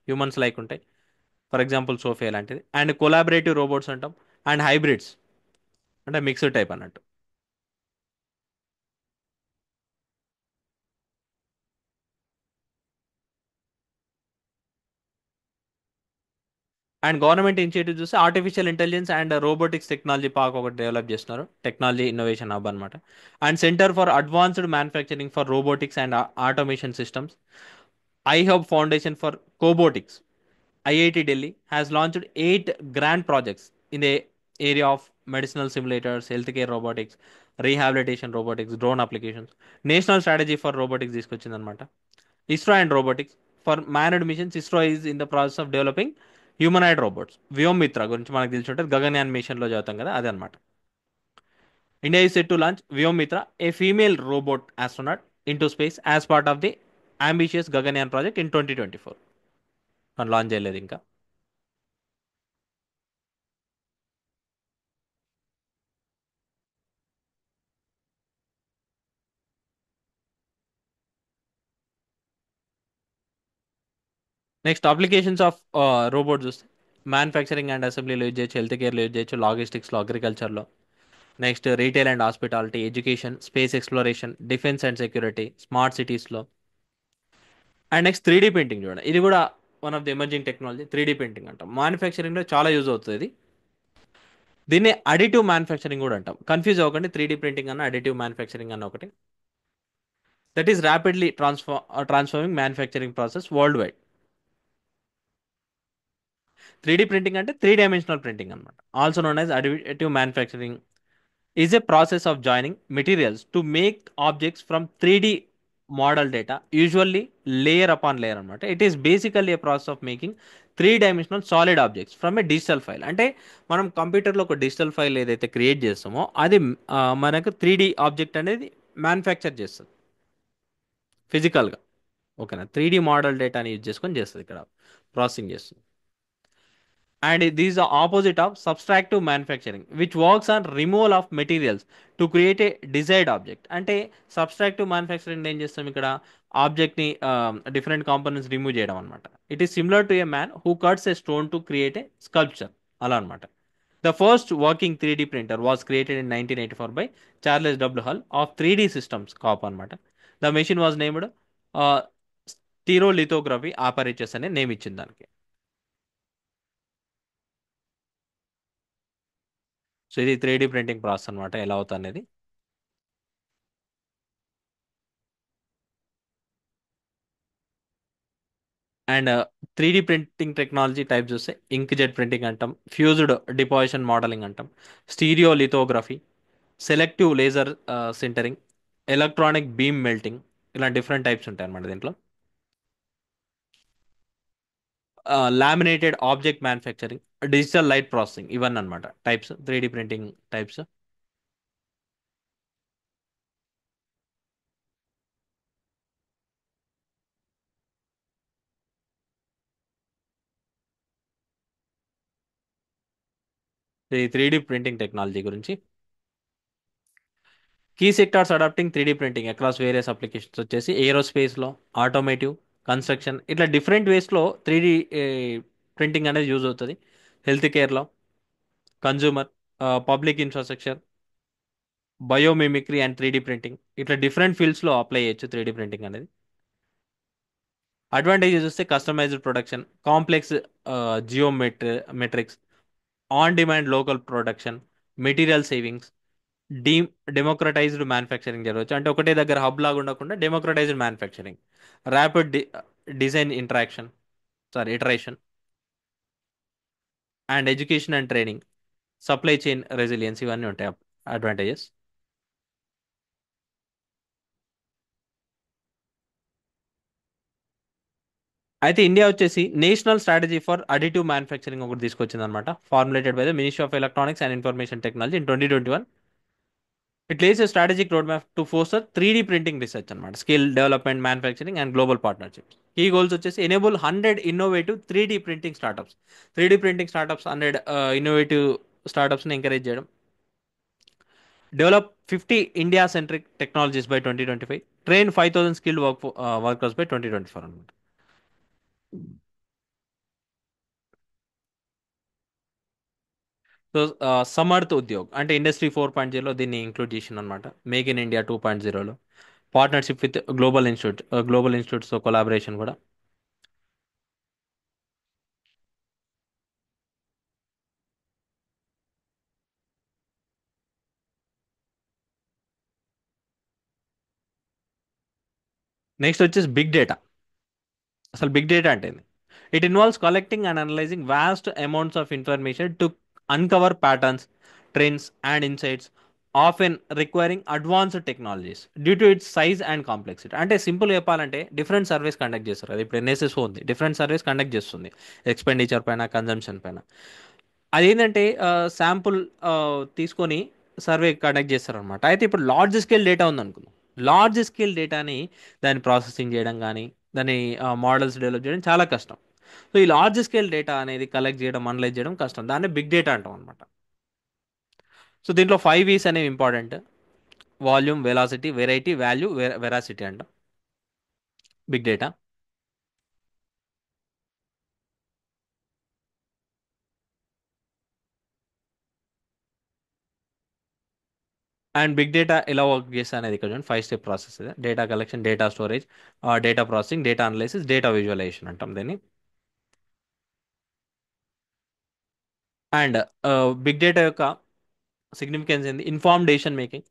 హ్యూమన్స్ లైక్ ఉంటాయి. ఫర్ ఎగ్జాంపుల్ సోఫియా లాంటిది. అండ్ కొలాబరేటివ్ రోబోట్స్ అంటాం. అండ్ హైబ్రిడ్స్ అంటే మిక్స్డ్ టైప్ అన్నట్టు. అండ్ గవర్నమెంట్ ఇనిషియేటివ్ చూస్తే artificial intelligence and robotics technology park ఒకటి డెవలప్ చేస్తున్నారు. టెక్నాలజీ ఇన్నోవేషన్ హబ్ అనమాట. And centre for advanced manufacturing for robotics and automation systems. I hub foundation for cobotics, IIT Delhi, has launched 8 grand projects in the area of medicinal simulators, healthcare robotics, rehabilitation robotics, drone applications. National strategy for robotics తీసుకొచ్చిందనమాట. ISRO and robotics. For manned missions, ISRO is in the process of developing humanoid robots. Vyommitra గురించి మనకు తెలిసి ఉంటుంది, గగన్యాన్ మిషన్లో చదువుతాం కదా, అదే అనమాట. India is set to launch Vyommitra, a female robot astronaut, into space as part of the ambitious Gaganyaan project in 2024. మనం లాంచ్ చేయలేదు ఇంకా. నెక్స్ట్ అప్లికేషన్స్ ఆఫ్ రోబోట్ చూస్తే మ్యానుఫ్యాక్చరింగ్ అండ్ అసెంబ్లీలో యూజ్ చేయొచ్చు, హెల్త్ కేర్లో యూజ్ చేయొచ్చు, లాజిస్టిక్స్లో, అగ్రికల్చర్లో. Next retail and hospitality, education, space exploration, defence and security, smart సిటీస్లో. అండ్ నెక్స్ట్ 3D ప్రింటింగ్ చూడండి, ఇది కూడా one of the emerging technology. 3D printing అంటాం, మ్యానుఫ్యాక్చరింగ్లో చాలా యూజ్ అవుతుంది ఇది. దీన్ని అడిటివ్ మ్యానుఫ్యాక్చరింగ్ కూడా అంటాం. కన్ఫ్యూజ్ అవ్వకండి, 3D ప్రింటింగ్ అన్న అడిటివ్ మ్యానుఫ్యాక్చరింగ్ అన్న ఒకటి. That is rapidly transforming manufacturing process world wide. 3D printing అంటే 3 డైమెన్షనల్ ప్రింటింగ్ అనమాట. Also known as additive manufacturing is a process of joining materials to make objects from 3D model data, usually layer upon layer అనమాట. It is basically a process of making 3 dimensional solid objects from A digital file. అంటే మనం కంప్యూటర్లో ఒక digital file ఏదైతే create చేస్తామో అది మనకు 3D object అనేది మ్యానుఫ్యాక్చర్ చేస్తుంది ఫిజికల్గా. ఓకేనా, 3D మోడల్ డేటాని యూజ్ చేసుకొని చేస్తుంది ఇక్కడ, ప్రాసెసింగ్ చేస్తుంది. And these are opposite of subtractive manufacturing which works on removal of materials to create a desired object. అంటే సబ్స్ట్రాక్టివ్ మ్యానుఫ్యాక్చరింగ్ ఏం చేస్తాం ఇక్కడ, ఆబ్జెక్ట్ని డిఫరెంట్ కాంపోనెంట్స్ రిమూవ్ చేయడం అనమాట. It is similar to a man who cuts a stone to create a sculpture, అలా అనమాట. The first working 3D printer was created in 1984 by Charles W Hull of 3D Systems Corp అనమాట. The machine was named stereolithography apparatus అనే name ఇచ్చింది దానికి. So ఇది 3D printing process అనమాట, ఎలా అవుతుంది అనేది. And 3D printing technology type చూస్తే ఇంక్ జెట్ ప్రింటింగ్ అంటాం, ఫ్యూజ్డ్ డిపాజిషన్ మోడలింగ్ అంటాం, stereolithography, selective laser sintering, electronic beam melting, ఇలా డిఫరెంట్ టైప్స్ ఉంటాయి అన్నమాట దీంట్లో. Laminated object manufacturing, digital light processing, ఇవన్నీ అనమాట టైప్స్ 3D ప్రింటింగ్ టైప్స్. ఈ 3D ప్రింటింగ్ టెక్నాలజీ గురించి key sectors adapting 3D printing across various applications వచ్చేసి ఏరోస్పేస్లో, ఆటోమేటివ్, కన్స్ట్రక్షన్, ఇట్లా డిఫరెంట్ వేస్లో 3D ప్రింటింగ్ అనేది యూజ్ అవుతుంది. హెల్త్ కేర్లో, consumer, public infrastructure, biomimicry and 3D printing, ఇట్లా డిఫరెంట్ ఫీల్డ్స్లో అప్లై చేయొచ్చు 3D ప్రింటింగ్ అనేది. అడ్వాంటేజెస్ వస్తే customised production, complex geometrics, on demand local production, material savings, de democratised manufacturing జరగవచ్చు. అంటే ఒకటే దగ్గర హబ్ లాగా ఉండకుండా democratised manufacturing, rapid design interaction, sorry iteration, and education and training, supply chain resilience, ఇవన్నీ ఉంటాయి అడ్వాంటేజెస్. అయితే ఇండియా వచ్చేసి national strategy for additive manufacturing ఒకటి తీసుకొచ్చింది అనమాట, formulated by the ministry of electronics and information technology in 2021. It lays a strategic roadmap to foster 3D printing research అనమాట, skill development, manufacturing and global partnerships. ఈ goals వచ్చేసి enable 100 innovative 3D printing startups, 3D printing startups 100 innovative స్టార్టప్స్ని encourage చేయడం, develop 50 India centric technologies by 2025, train 5,000 skilled workers by 2024 అనమాట. So Samarth Udyog అంటే industry 4.0 దీన్ని ఇంక్లూడ్ చేసింది అనమాట. మేక్ ఇన్ ఇండియా 2.0లో పార్ట్నర్షిప్ విత్ గ్లోబల్ ఇన్స్టిట్యూట్స్తో కొలాబరేషన్ కూడా. నెక్స్ట్ వచ్చేసి బిగ్ డేటా. అసలు బిగ్ డేటా అంటే ఏంది? It involves collecting and analysing vast amounts of information to uncover patterns, trends and insights, often requiring advanced technologies due to its size and complexity. అంటే simple చెప్పాలంటే different service conduct చేస్తారు. అది ఇప్పుడు NSS ఉంది, different service conduct చేస్తుంది expenditure పైన, consumption పైన. అదేంటంటే శాంపుల్ తీసుకొని సర్వే కండక్ట్ చేస్తారనమాట. అయితే ఇప్పుడు లార్జ్ స్కేల్ డేటా ఉందనుకుందాం, లార్జ్ స్కేల్ డేటాని దాన్ని ప్రాసెసింగ్ చేయడం కానీ, దాన్ని మోడల్స్ డెవలప్ చేయడం చాలా కష్టం. సో ఈ లార్జ్ స్కేల్ డేటా అనేది కలెక్ట్ చేయడం, అనలైజ్ చేయడం కష్టం, దాన్ని బిగ్ డేటా అంటాం అనమాట. సో దీంట్లో 5 V's అనేవి important: volume, velocity, variety, value, veracity అంటాం big data. And big data ఎలా వర్క్ చేస్తా అనేది ఇక్కడ చూడండి, 5 స్టెప్ ప్రాసెస్ ఇది: data collection, data storage, data processing, data analysis, data visualisation అంటాం దీన్ని. అండ్ బిగ్ డేటా యొక్క సిగ్నిఫికెన్స్ ఏంది? Inform decision making,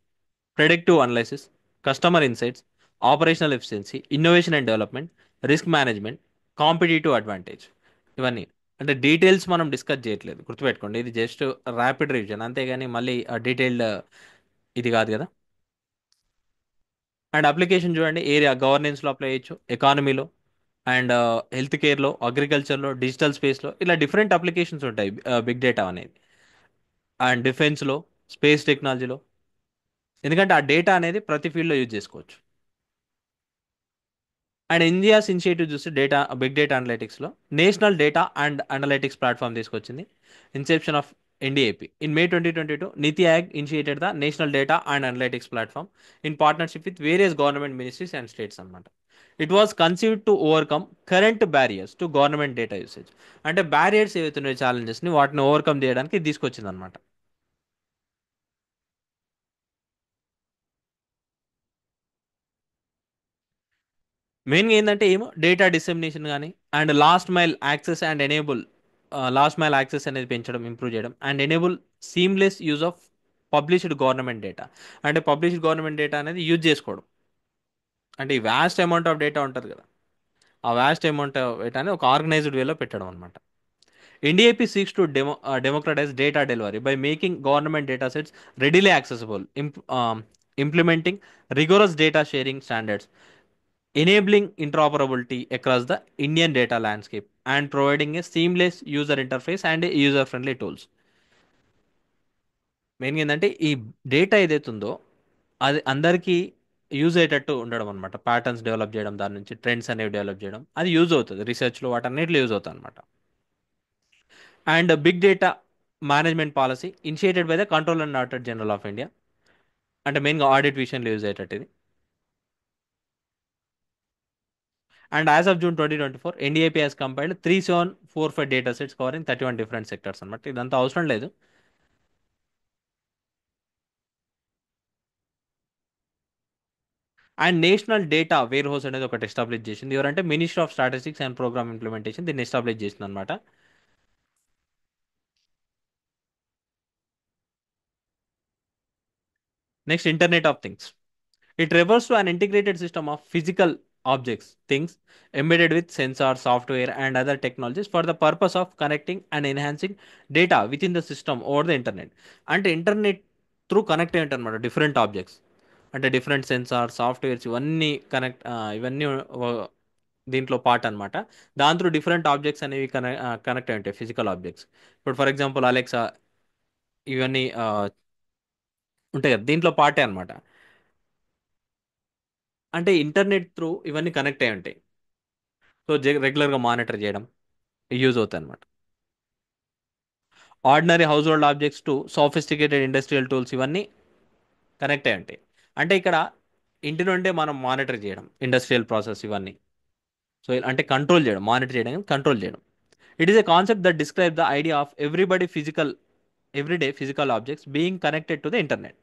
predictive analysis, customer insights, operational efficiency, innovation and development, risk management, competitive advantage. ఇవన్నీ అంటే details మనం discuss చేయట్లేదు, గుర్తుపెట్టుకోండి. ఇది జస్ట్ ర్యాపిడ్ రివిజన్, అంతేగాని మళ్ళీ డీటెయిల్డ్ ఇది కాదు కదా. అండ్ అప్లికేషన్ చూడండి, ఏరియా గవర్నెన్స్లో అప్లై చేయొచ్చు, ఎకానమీలో, అండ్ హెల్త్ కేర్లో, అగ్రికల్చర్లో, డిజిటల్ స్పేస్లో, ఇలా డిఫరెంట్ అప్లికేషన్స్ ఉంటాయి బిగ్ డేటా అనేది. అండ్ డిఫెన్స్లో, స్పేస్ టెక్నాలజీలో, ఎందుకంటే ఆ డేటా అనేది ప్రతి ఫీల్డ్లో యూజ్ చేసుకోవచ్చు. అండ్ ఇండియాస్ ఇనిషియేటివ్ చూస్తే డేటా బిగ్ డేటా అనలిటిక్స్లో national data and analytics platform తీసుకొచ్చింది. Inception of NDAP in May 2022, NITI Aayog initiated the national data and analytics platform in partnership with various government ministries and states అనమాట. It was conceived to overcome current barriers to government data usage. అంటే barriers ఏవైతున్నాయో ఛాలెంజెస్ని వాటిని overcome చేయడానికి ఇది తీసుకొచ్చింది అనమాట. మెయిన్గా ఏంటంటే ఏమో డేటా డిసెమినేషన్ కానీ, అండ్ లాస్ట్ మైల్ యాక్సెస్ అనేది పెంచడం, ఇంప్రూవ్ చేయడం, and enable seamless use of published government data. అంటే పబ్లిష్డ్ గవర్నమెంట్ డేటా అనేది యూజ్ చేసుకోవడం, అంటే ఈ వ్యాస్ట్ అమౌంట్ ఆఫ్ డేటా ఉంటుంది కదా, ఆ వ్యాస్ట్ అమౌంట్ ఆఫ్ డేటాని ఒక ఆర్గనైజ్డ్ వేలో పెట్టడం అనమాట. NDAP seeks to democratise data delivery by making government data sets readily accessible, implementing rigorous data sharing standards, enabling interoperability across the Indian data landscape, and providing a seamless user interface and user friendly tools. మెయిన్గా ఏంటంటే ఈ data ఏదైతే ఉందో అది అందరికీ use అయ్యేటట్టు ఉండడం అనమాట. ప్యాటర్న్స్ డెవలప్ చేయడం, దాని నుంచి ట్రెండ్స్ అనేవి డెవలప్ చేయడం, అది యూజ్ అవుతుంది రీసెర్చ్లో, వాటన్నిటిలో యూజ్ అవుతుంది అనమాట. And big data management policy initiated by the control and auditor general of India. అంటే మెయిన్గా ఆడిట్ విషయంలో యూజ్ అయ్యేటట్టు ఇది. And as of June 2024, NDAP has compiled 3745 datasets covering 31 different sectors అనమాట. ఇదంతా అవసరం లేదు. And national data warehouse అనేది ఒకటి ఎస్టాబ్లిష్ చేసింది. ఎవరంటే ministry of statistics and programme implementation దీన్ని ఎస్టాబ్లిష్ చేసింది అనమాట. Next, internet of things. It refers to an integrated system of physical objects, things, embedded with sensors, software, and other technologies for the purpose of connecting and enhancing data within the system over the internet. అంటే internet through connect అయ్యి ఉంటాయి అనమాట different objects. అంటే different censor softwares ఇవన్నీ ఇవన్నీ దీంట్లో part అనమాట. దాని త్రూ డిఫరెంట్ ఆబ్జెక్ట్స్ అనేవి కనెక్ట్ అయి ఉంటాయి, ఫిజికల్ ఆబ్జెక్ట్స్. ఇప్పుడు ఫర్ ఎగ్జాంపుల్ అలెక్సా, ఇవన్నీ ఉంటాయి కదా, దీంట్లో పార్టే అనమాట. అంటే ఇంటర్నెట్ త్రూ ఇవన్నీ కనెక్ట్ అయి ఉంటాయి. సో రెగ్యులర్గా మానిటర్ చేయడం యూజ్ అవుతాయి అనమాట. Ordinary house hold objects to sophisticated industrial tools ఇవన్నీ కనెక్ట్ అయి ఉంటాయి. అంటే ఇక్కడ ఇంటి నుండే మనం మానిటర్ చేయడం ఇండస్ట్రియల్ ప్రాసెస్ ఇవన్నీ. సో అంటే కంట్రోల్ చేయడం, మానిటర్ చేయడం, కంట్రోల్ చేయడం. It is a concept that describe the idea of everyday physical objects being connected to the internet.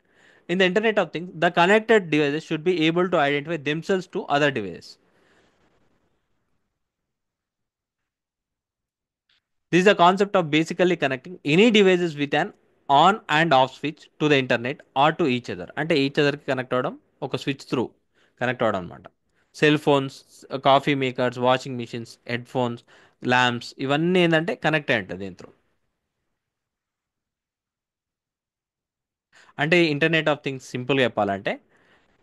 In the internet of things the connected devices should be able to identify themselves to other devices. This is the concept of basically connecting any devices with an on and off switch to the internet or to each other. అంటే each అదర్కి connect అవ్వడం, ఒక switch through connect అవ్వడం అనమాట. Cell phones, coffee makers, washing machines, head phones, lamps ఇవన్నీ ఏంటంటే connect అయి ఉంటుంది దీంతో. అంటే ఇంటర్నెట్ ఆఫ్ థింగ్స్ సింపుల్గా చెప్పాలంటే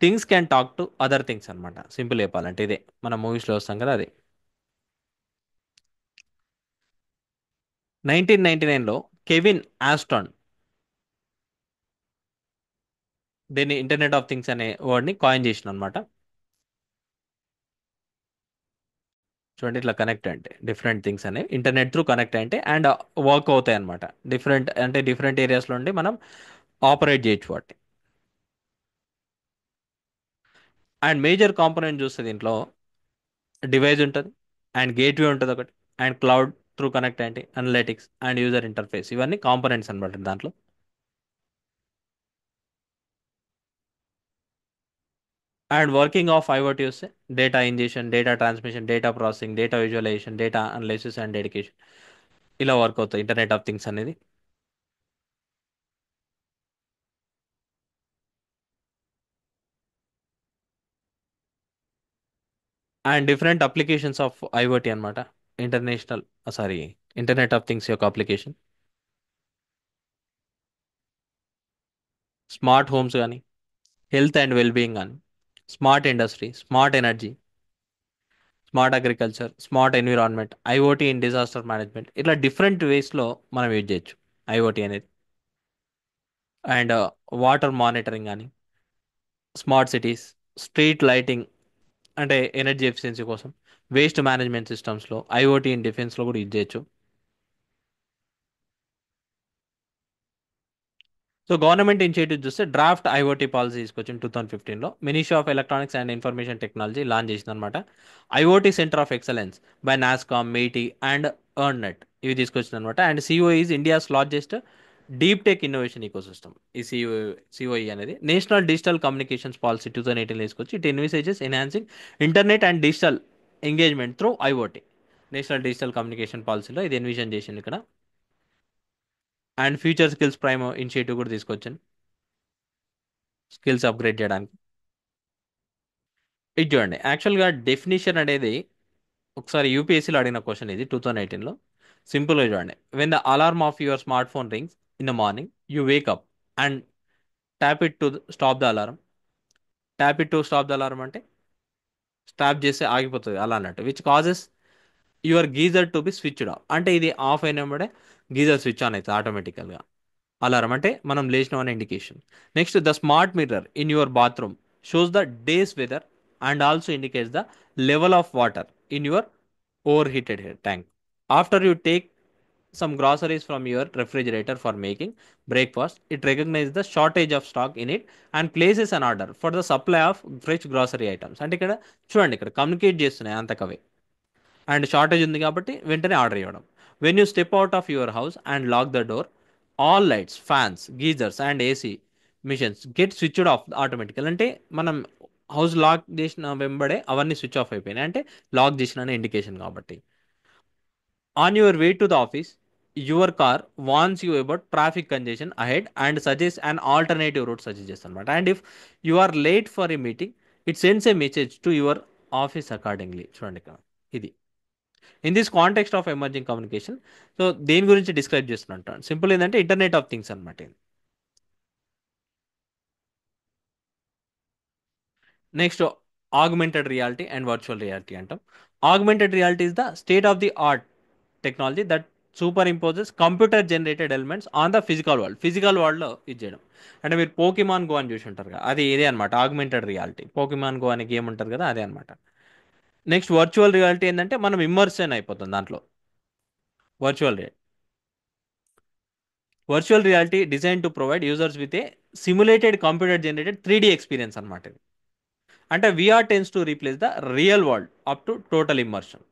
things can talk to other things అనమాట. సింపుల్ చెప్పాలంటే ఇదే మనం మూవీస్లో వస్తాం కదా అది. 1999లో కెవిన్ ఆస్టాన్ దీన్ని ఇంటర్నెట్ ఆఫ్ థింగ్స్ అనే వర్డ్ని కాయిన్ చేసిన అనమాట. చూడండి, ఇట్లా కనెక్ట్ అంటే డిఫరెంట్ థింగ్స్ అనేవి ఇంటర్నెట్ త్రూ కనెక్ట్ అంటే అండ్ వర్క్ అవుతాయి అనమాట. డిఫరెంట్ అంటే డిఫరెంట్ ఏరియాస్లో ఉండి మనం ఆపరేట్ చేయొచ్చు వాటిని. అండ్ మేజర్ కాంపోనెంట్ చూస్తే దీంట్లో డివైస్ ఉంటుంది, అండ్ గేట్వే ఉంటుంది ఒకటి, అండ్ క్లౌడ్ త్రూ కనెక్ట్ అంటే అనలిటిక్స్ అండ్ యూజర్ ఇంటర్ఫేస్ ఇవన్నీ కాంపోనెంట్స్ అనమాట దాంట్లో. అండ్ వర్కింగ్ ఆఫ్ ఐఓటీ వస్తే data ingestion, data transmission, data processing, data visualisation, data analysis and dedication ఇలా వర్క్ అవుతాయి ఇంటర్నెట్ ఆఫ్ థింగ్స్ అనేది. And different applications of IoT అనమాట. International sorry internet of things యొక్క application. Smart homes కానీ, health and wellbeing కానీ, smart industry, smart energy, smart agriculture, smart environment, IoT in disaster management, ఇట్లా different వేస్లో మనం use చేయొచ్చు IoT అనేది. And water monitoring కానీ, స్మార్ట్ సిటీస్, స్ట్రీట్ లైటింగ్ అంటే ఎనర్జీ ఎఫిషియన్సీ కోసం, వేస్ట్ మేనేజ్మెంట్ సిస్టమ్స్లో, ఐఓటీ ఇన్ డిఫెన్స్లో కూడా యూజ్ చేయొచ్చు. సో గవర్నమెంట్ ఇనిషియేటివ్ చూస్తే డ్రాఫ్ట్ ఐఓటీ పాలసీ తీసుకొచ్చింది 2015లో. Ministry of electronics and information technology launch చేసింది అనమాట. IoT centre of excellence by NASSCOM, MeitY and ERNET ఇవి తీసుకొచ్చింది అనమాట. And CO is India's largest deep tech innovation ecosystem. ఈ సిఓఈ అనేది నేషనల్ డిజిటల్ కమ్యూనికేషన్స్ పాలసీ 2018 తీసుకొచ్చి it envisages enhancing internet and digital engagement through IoT. National digital communication పాలసీలో ఇది envision చేసింది ఇక్కడ. And future skills prime initiative కూడా తీసుకొచ్చాను skills upgrade చేయడానికి. ఇది చూడండి, యాక్చువల్గా డెఫినిషన్ అనేది ఒకసారి యూపీఎస్సీలో అడిగిన క్వశ్చన్ ఇది 2018లో. సింపుల్గా చూడండి, when the alarm of your smart phone rings in the morning you Wake up and tap it to stop the alarm. Tap it to stop the alarm అంటే స్టాప్ చేస్తే ఆగిపోతుంది అలా అన్నట్టు. Which causes your geyser to be switched off అంటే ఇది of అయినప్పుడే geyser switch on అవుతుంది ఆటోమేటికల్గా. Alarm అంటే మనం లేచిన అనే indication. Next the smart mirror in your bathroom shows the day's weather and also indicates the level of water in your over heated tank. After you take some groceries from your refrigerator for making breakfast, it recognizes the shortage of stock in it and places an order for the supply of fresh grocery items. అంటే ఇక్కడ చూడండి, ఇక్కడ communicate చేస్తున్నాయి అంతకవే. And shortage ఉంది కాబట్టి వెంటనే order ఇవ్వడం. When you step out of your house and lock the door, all lights, fans, geysers and AC machines get switched off automatical. అంటే మనం హౌస్ లాక్ చేసిన వెంబడే అవన్నీ స్విచ్ ఆఫ్ అయిపోయినాయి అంటే లాక్ చేసిన ఇండికేషన్ కాబట్టి. On your way to the office, your car warns you about traffic congestion ahead and suggests an alternative route suggest చేస్తానమాట. And if you are late for a meeting, it sends a message to your office accordingly. చూడండి ఇక్కడ ఇది. In this context of emerging communication, so దేని గురించి describe చేస్తున్నట్టు simple ఏంటంటే internet of things అనమాట. Next augmented reality and virtual reality అంటాం. Augmented reality is the state of the art technology that superimposes computer generated elements on the physical world. Physical వరల్డ్లో ఇది చేయడం. అంటే మీరు Pokemon go అని చూసి ఉంటారు కదా, అది ఇదే అనమాట ఆగ్మెంటెడ్ రియాలిటీ. పోకిమాన్ గో అనే గేమ్ ఉంటుంది కదా, అదే అనమాట. నెక్స్ట్ వర్చువల్ రియాలిటీ ఏంటంటే మనం ఇమ్మర్షన్ అయిపోతుంది దాంట్లో. Virtual reality virtual reality design to provide users with a simulated computer generated 3D experience అనమాట ఇది. అంటే VR tends to replace the real world up to total immersion.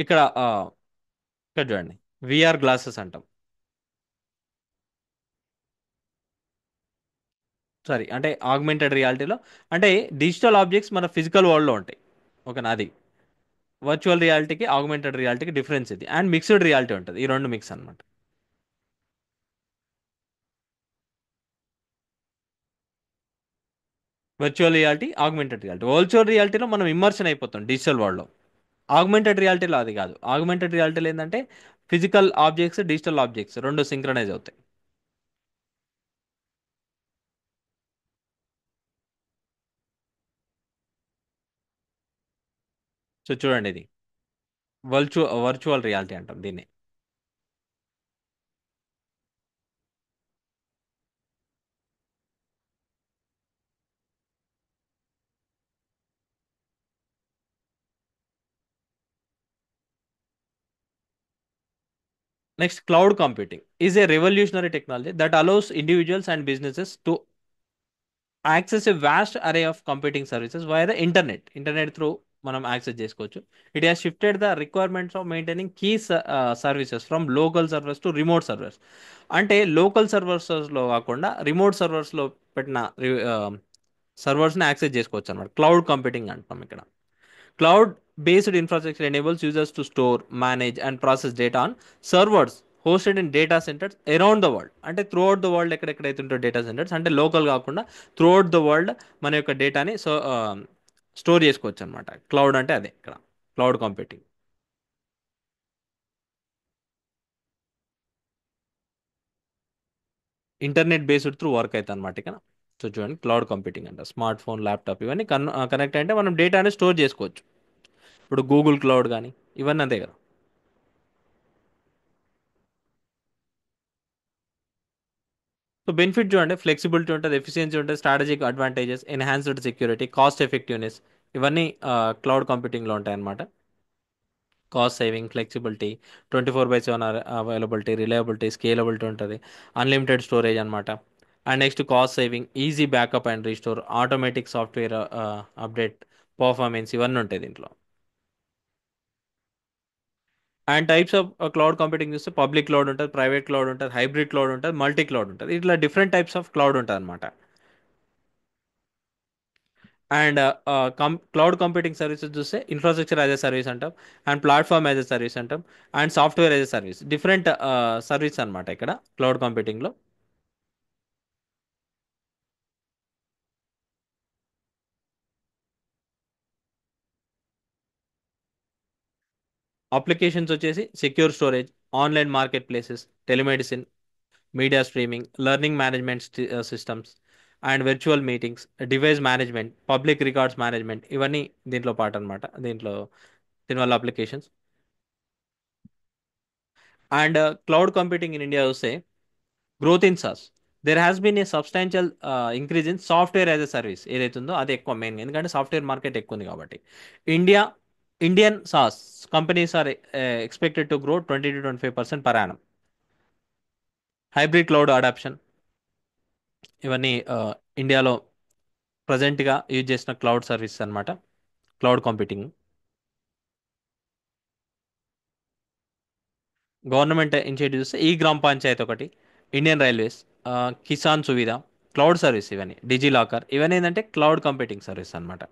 ఇక్కడ ఇక్కడ చూడండి, విఆర్ గ్లాసెస్ అంటాం. సారీ, అంటే ఆగ్మెంటెడ్ రియాలిటీలో అంటే డిజిటల్ ఆబ్జెక్ట్స్ మన ఫిజికల్ వరల్డ్లో ఉంటాయి. ఓకేనా, అది వర్చువల్ రియాలిటీకి ఆగ్మెంటెడ్ రియాలిటీకి డిఫరెన్స్ ఇది. అండ్ మిక్స్డ్ రియాలిటీ ఉంటుంది, ఈ రెండు మిక్స్ అనమాట. Virtual reality, augmented reality. Virtual రియాలిటీలో మనం ఇమ్మర్షన్ అయిపోతాం డిజిటల్ వరల్డ్లో. ఆగ్మెంటెడ్ రియాలిటీలో అది కాదు. ఆగ్మెంటెడ్ రియాలిటీలో ఏంటంటే ఫిజికల్ ఆబ్జెక్ట్స్, డిజిటల్ ఆబ్జెక్ట్స్ రెండు సింక్రనైజ్ అవుతాయి. సో చూడండి, ఇది వర్చువల్ రియాలిటీ అంటాం దీన్ని. Next cloud computing is a revolutionary technology that allows individuals and businesses to access a vast array of computing services via the internet through మనం access చేసుకోవచ్చు. It has shifted the requirements of maintaining key services from local servers to remote servers. అంటే local సర్వర్స్లో కాకుండా remote సర్వర్స్లో పెట్టిన సర్వర్స్ని access చేసుకోవచ్చు అనమాట. Cloud computing అంటాం ఇక్కడ. Cloud based infrastructure enables users to store, manage, and process data on servers hosted in data centres around the world. అంటే through out the world ఎక్కడెక్కడైతే ఉంటాయో డేటా సెంటర్స్, అంటే లోకల్ కాకుండా త్రూ అవుట్ ద వరల్డ్ మన యొక్క డేటాని store చేసుకోవచ్చు అనమాట. క్లౌడ్ అంటే అదే ఇక్కడ cloud computing. Internet based through work అయితే అనమాట ఇక్కడ. సో చూడండి, క్లౌడ్ కంప్యూటింగ్ అంట స్మార్ట్ ఫోన్, ల్యాప్టాప్ ఇవన్నీ కనెక్ట్ అంటే మనం డేటాని స్టోర్ చేసుకోవచ్చు. ఇప్పుడు గూగుల్ క్లౌడ్ కానీ ఇవన్నీ అంతే కదా. సో బెనిఫిట్ చూడండి, ఫ్లెక్సిబిలిటీ ఉంటుంది, ఎఫిషియన్సీ ఉంటుంది, strategic advantages, enhanced security, cost effectiveness, ఇవన్నీ క్లౌడ్ కంప్యూటింగ్లో ఉంటాయన్నమాట. Cost saving, flexibility, 24/7 availability, reliability, scalability ఉంటుంది, అన్లిమిటెడ్ స్టోరేజ్ అనమాట. And next cost saving, easy backup and restore, automatic software update, performance, ఇవన్నీ ఉంటాయి దీంట్లో. And types of cloud computing చూస్తే public cloud ఉంటుంది, private cloud ఉంటుంది, హైబ్రిడ్ క్లౌడ్ ఉంటుంది, multi cloud ఉంటుంది. ఇట్లా డిఫరెంట్ టైప్స్ ఆఫ్ క్లౌడ్ ఉంటుంది అనమాట. అండ్ క్లౌడ్ కంప్యూటింగ్ సర్వీసెస్ చూస్తే ఇన్ఫ్రాస్ట్రక్చర్ యాజ్ ఎ సర్వీస్ అంటాం, and platform as a service అంటాం, and software as a service. Different service అనమాట ఇక్కడ క్లౌడ్ కంప్యూటింగ్లో. అప్లికేషన్స్ వచ్చేసి secure storage, online marketplaces, telemedicine, media streaming, learning management systems, and virtual meetings, device management, public records management, ఇవన్నీ దీంట్లో part అనమాట. దీనివల్ల applications. And cloud computing in India చూస్తే growth in SaaS, there has been a substantial increase in software as a service ఏదైతే ఉందో అది ఎక్కువ main, ఎందుకంటే సాఫ్ట్వేర్ మార్కెట్ ఎక్కువ ఉంది కాబట్టి. India Indian SaaS companies are expected to grow 20 to 25% per annum. Hybrid cloud adoption, ఇవన్నీ ఇండియాలో ప్రజెంట్గా యూజ్ చేసిన క్లౌడ్ సర్వీస్ అనమాట, cloud computing. Government initiatives e Gram Panchayat ఒకటి, Indian Railways, Kisan Suvidha, cloud service, ఇవన్నీ డిజీ లాకర్, ఇవన్నీ ఏంటంటే క్లౌడ్ కంప్యూటింగ్ సర్వీస్ అనమాట.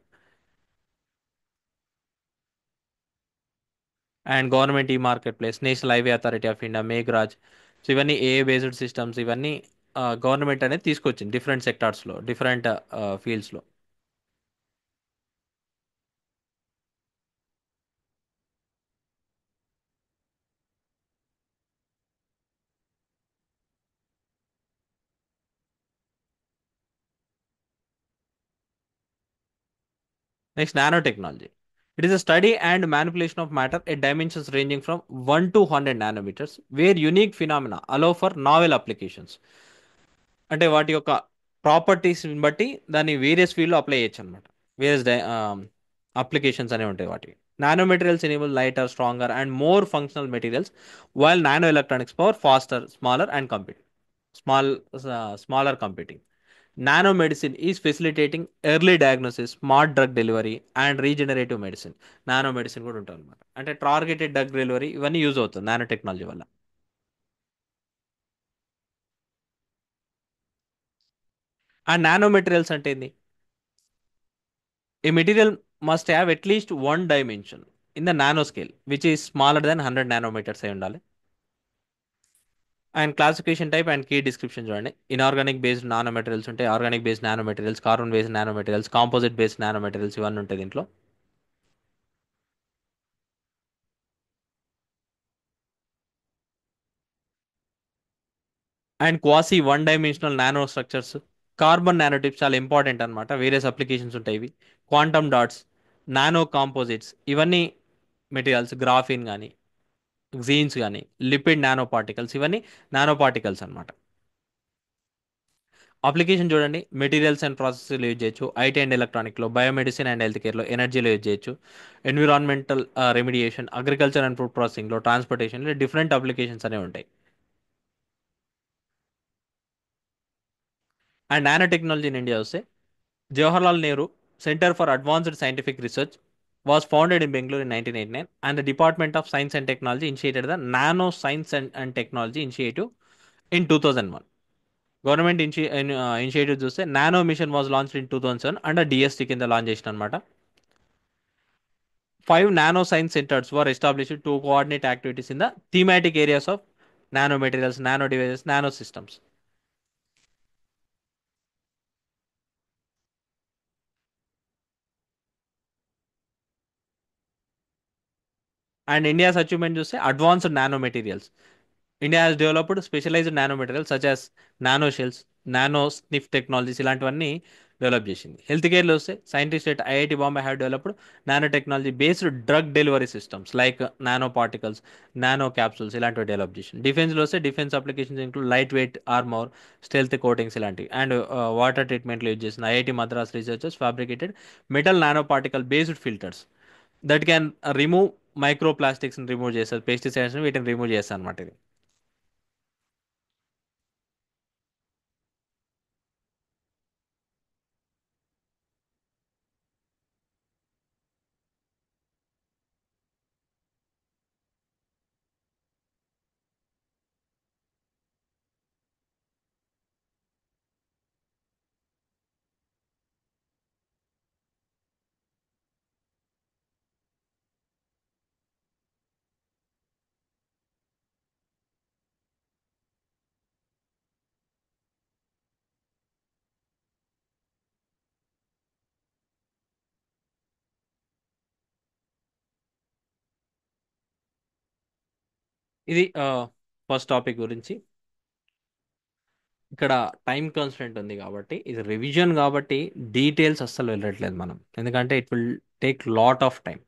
And government e marketplace, national highway authority of India, Meghraj. So ఇవన్నీ ఏఏ బేస్డ్ సిస్టమ్స్, ఇవన్నీ government అనేది తీసుకొచ్చింది డిఫరెంట్ సెక్టార్స్లో, డిఫరెంట్ ఫీల్డ్స్లో. Next nanotechnology. It is a study and manipulation of matter at dimensions ranging from 1 to 100 nanometers, where unique phenomena allow for novel applications. అంటే వాటి యొక్క properties బట్టి దాన్ని వేరియస్ ఫీల్డ్లో అప్లై చేయొచ్చు అనమాట. వేరియస్ అప్లికేషన్స్ అనేవి ఉంటాయి వాటికి. Nano materials enable lighter, stronger and more functional materials, while nano electronics power faster, smaller and computing small smaller computing. Nano medicine is facilitating early diagnosis, smart drug delivery and regenerative medicine. Nano medicine కూడా ఉంటుంది అనమాట, అంటే targeted drug delivery ఇవన్నీ use అవుతుంది nano technology వల్ల. And nano materials అంటే ఏంది? A material must have at least one dimension in the nanoscale, which is smaller than 100 nanometers అయి ఉండాలి. అండ్ classification type and key description చూడండి. ఇన్ఆర్గానిక్ బేస్డ్ నానో మెటీరియల్స్ ఉంటాయి, organic based nano materials, carbon based nano materials, composite based nano materials, ఇవన్నీ ఉంటాయి దీంట్లో. And quasi one dimensional nano structures, carbon nano tips చాలా important అనమాట, various applications ఉంటాయి ఇవి. Quantum dots, nano composites, ఇవన్నీ materials, graphene కానీ, జీన్స్ కానీ, లిపిడ్ నానో పార్టికల్స్, ఇవన్నీ నానో పార్టికల్స్ అనమాట. అప్లికేషన్ చూడండి, మెటీరియల్స్ అండ్ ప్రాసెస్లో యూజ్ చేయొచ్చు, ఐటీ అండ్ ఎలక్ట్రానిక్లో, బయోమెడిసిన్ అండ్ హెల్త్ కేర్లో, ఎనర్జీలో యూజ్ చేయొచ్చు, environmental remediation, agriculture and food ప్రాసెసింగ్లో, ట్రాన్స్పోర్టేషన్లో డిఫరెంట్ అప్లికేషన్స్ అనేవి ఉంటాయి. And nanotechnology in India వస్తే Jawaharlal Nehru centre for advanced scientific research was founded in Bangalore in 1989, and the Department of Science and Technology initiated the Nano Science and Technology Initiative in 2001. Government initiative చూస్తే nano mission was launched in 2007 under DST కింద లాంచ్ చేసిన అనమాట. 5 nanoscience centres were established to coordinate activities in the thematic areas of nanomaterials, nanodevices, nanosystems. And India's achievement చూస్తే advanced nanomaterials. India has developed specialised nanomaterials such as nanoshells, NanoSniff technologies ఇలాంటివన్నీ డెవలప్ చేసింది. Health కేర్లో వస్తే scientist at IIT Bombay have developed nano technology based drug delivery systems like nano particles, nano capsules ఇలాంటివి develop చేసింది. డిఫెన్స్లో వస్తే defence applications include light weight armour, stealth coatings ఇలాంటివి. అండ్ వాటర్ ట్రీట్మెంట్లో యూజ్ చేసిన IIT Madras researchers fabricated metal nano particle based filters that can remove micro plastics remove చేస్తారు, pesticides వీటిని remove చేస్తారు అనమాట ఇది. ఇది ఫస్ట్ టాపిక్ గురించి. ఇక్కడ టైం కాన్స్టెంట్ ఉంది కాబట్టి ఇది రివిజన్ కాబట్టి డీటెయిల్స్ అస్సలు వెళ్ళట్లేదు మనం, ఎందుకంటే it will take lot of time.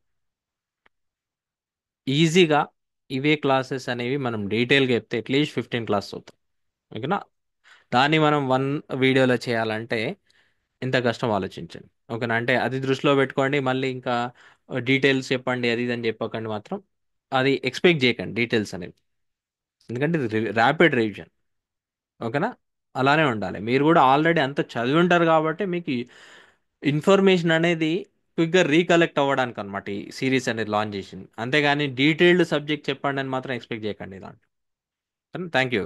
ఈజీగా ఇవే క్లాసెస్ అనేవి మనం డీటెయిల్గా చెప్తే అట్లీస్ట్ 15 క్లాసెస్ అవుతాయి. ఓకేనా? దాన్ని మనం వన్ వీడియోలో చేయాలంటే ఎంత కష్టం ఆలోచించండి. ఓకేనా? అంటే అది దృష్టిలో పెట్టుకోండి. మళ్ళీ ఇంకా డీటెయిల్స్ చెప్పండి అది ఇది అని చెప్పకండి మాత్రం. అది ఎక్స్పెక్ట్ చేయకండి డీటెయిల్స్ అనేవి, ఎందుకంటే ఇది ర్యాపిడ్ రివిజన్. ఓకేనా? అలానే ఉండాలి. మీరు కూడా ఆల్రెడీ అంత చదివి ఉంటారు కాబట్టి మీకు ఇన్ఫర్మేషన్ అనేది క్విక్గా రీకలెక్ట్ అవ్వడానికి అనమాట ఈ సిరీస్ అనేది లాంచ్ చేసింది. అంతేగాని డీటెయిల్డ్ సబ్జెక్ట్ చెప్పండి అని మాత్రం ఎక్స్పెక్ట్ చేయకండి దాంట్లో. Thank you.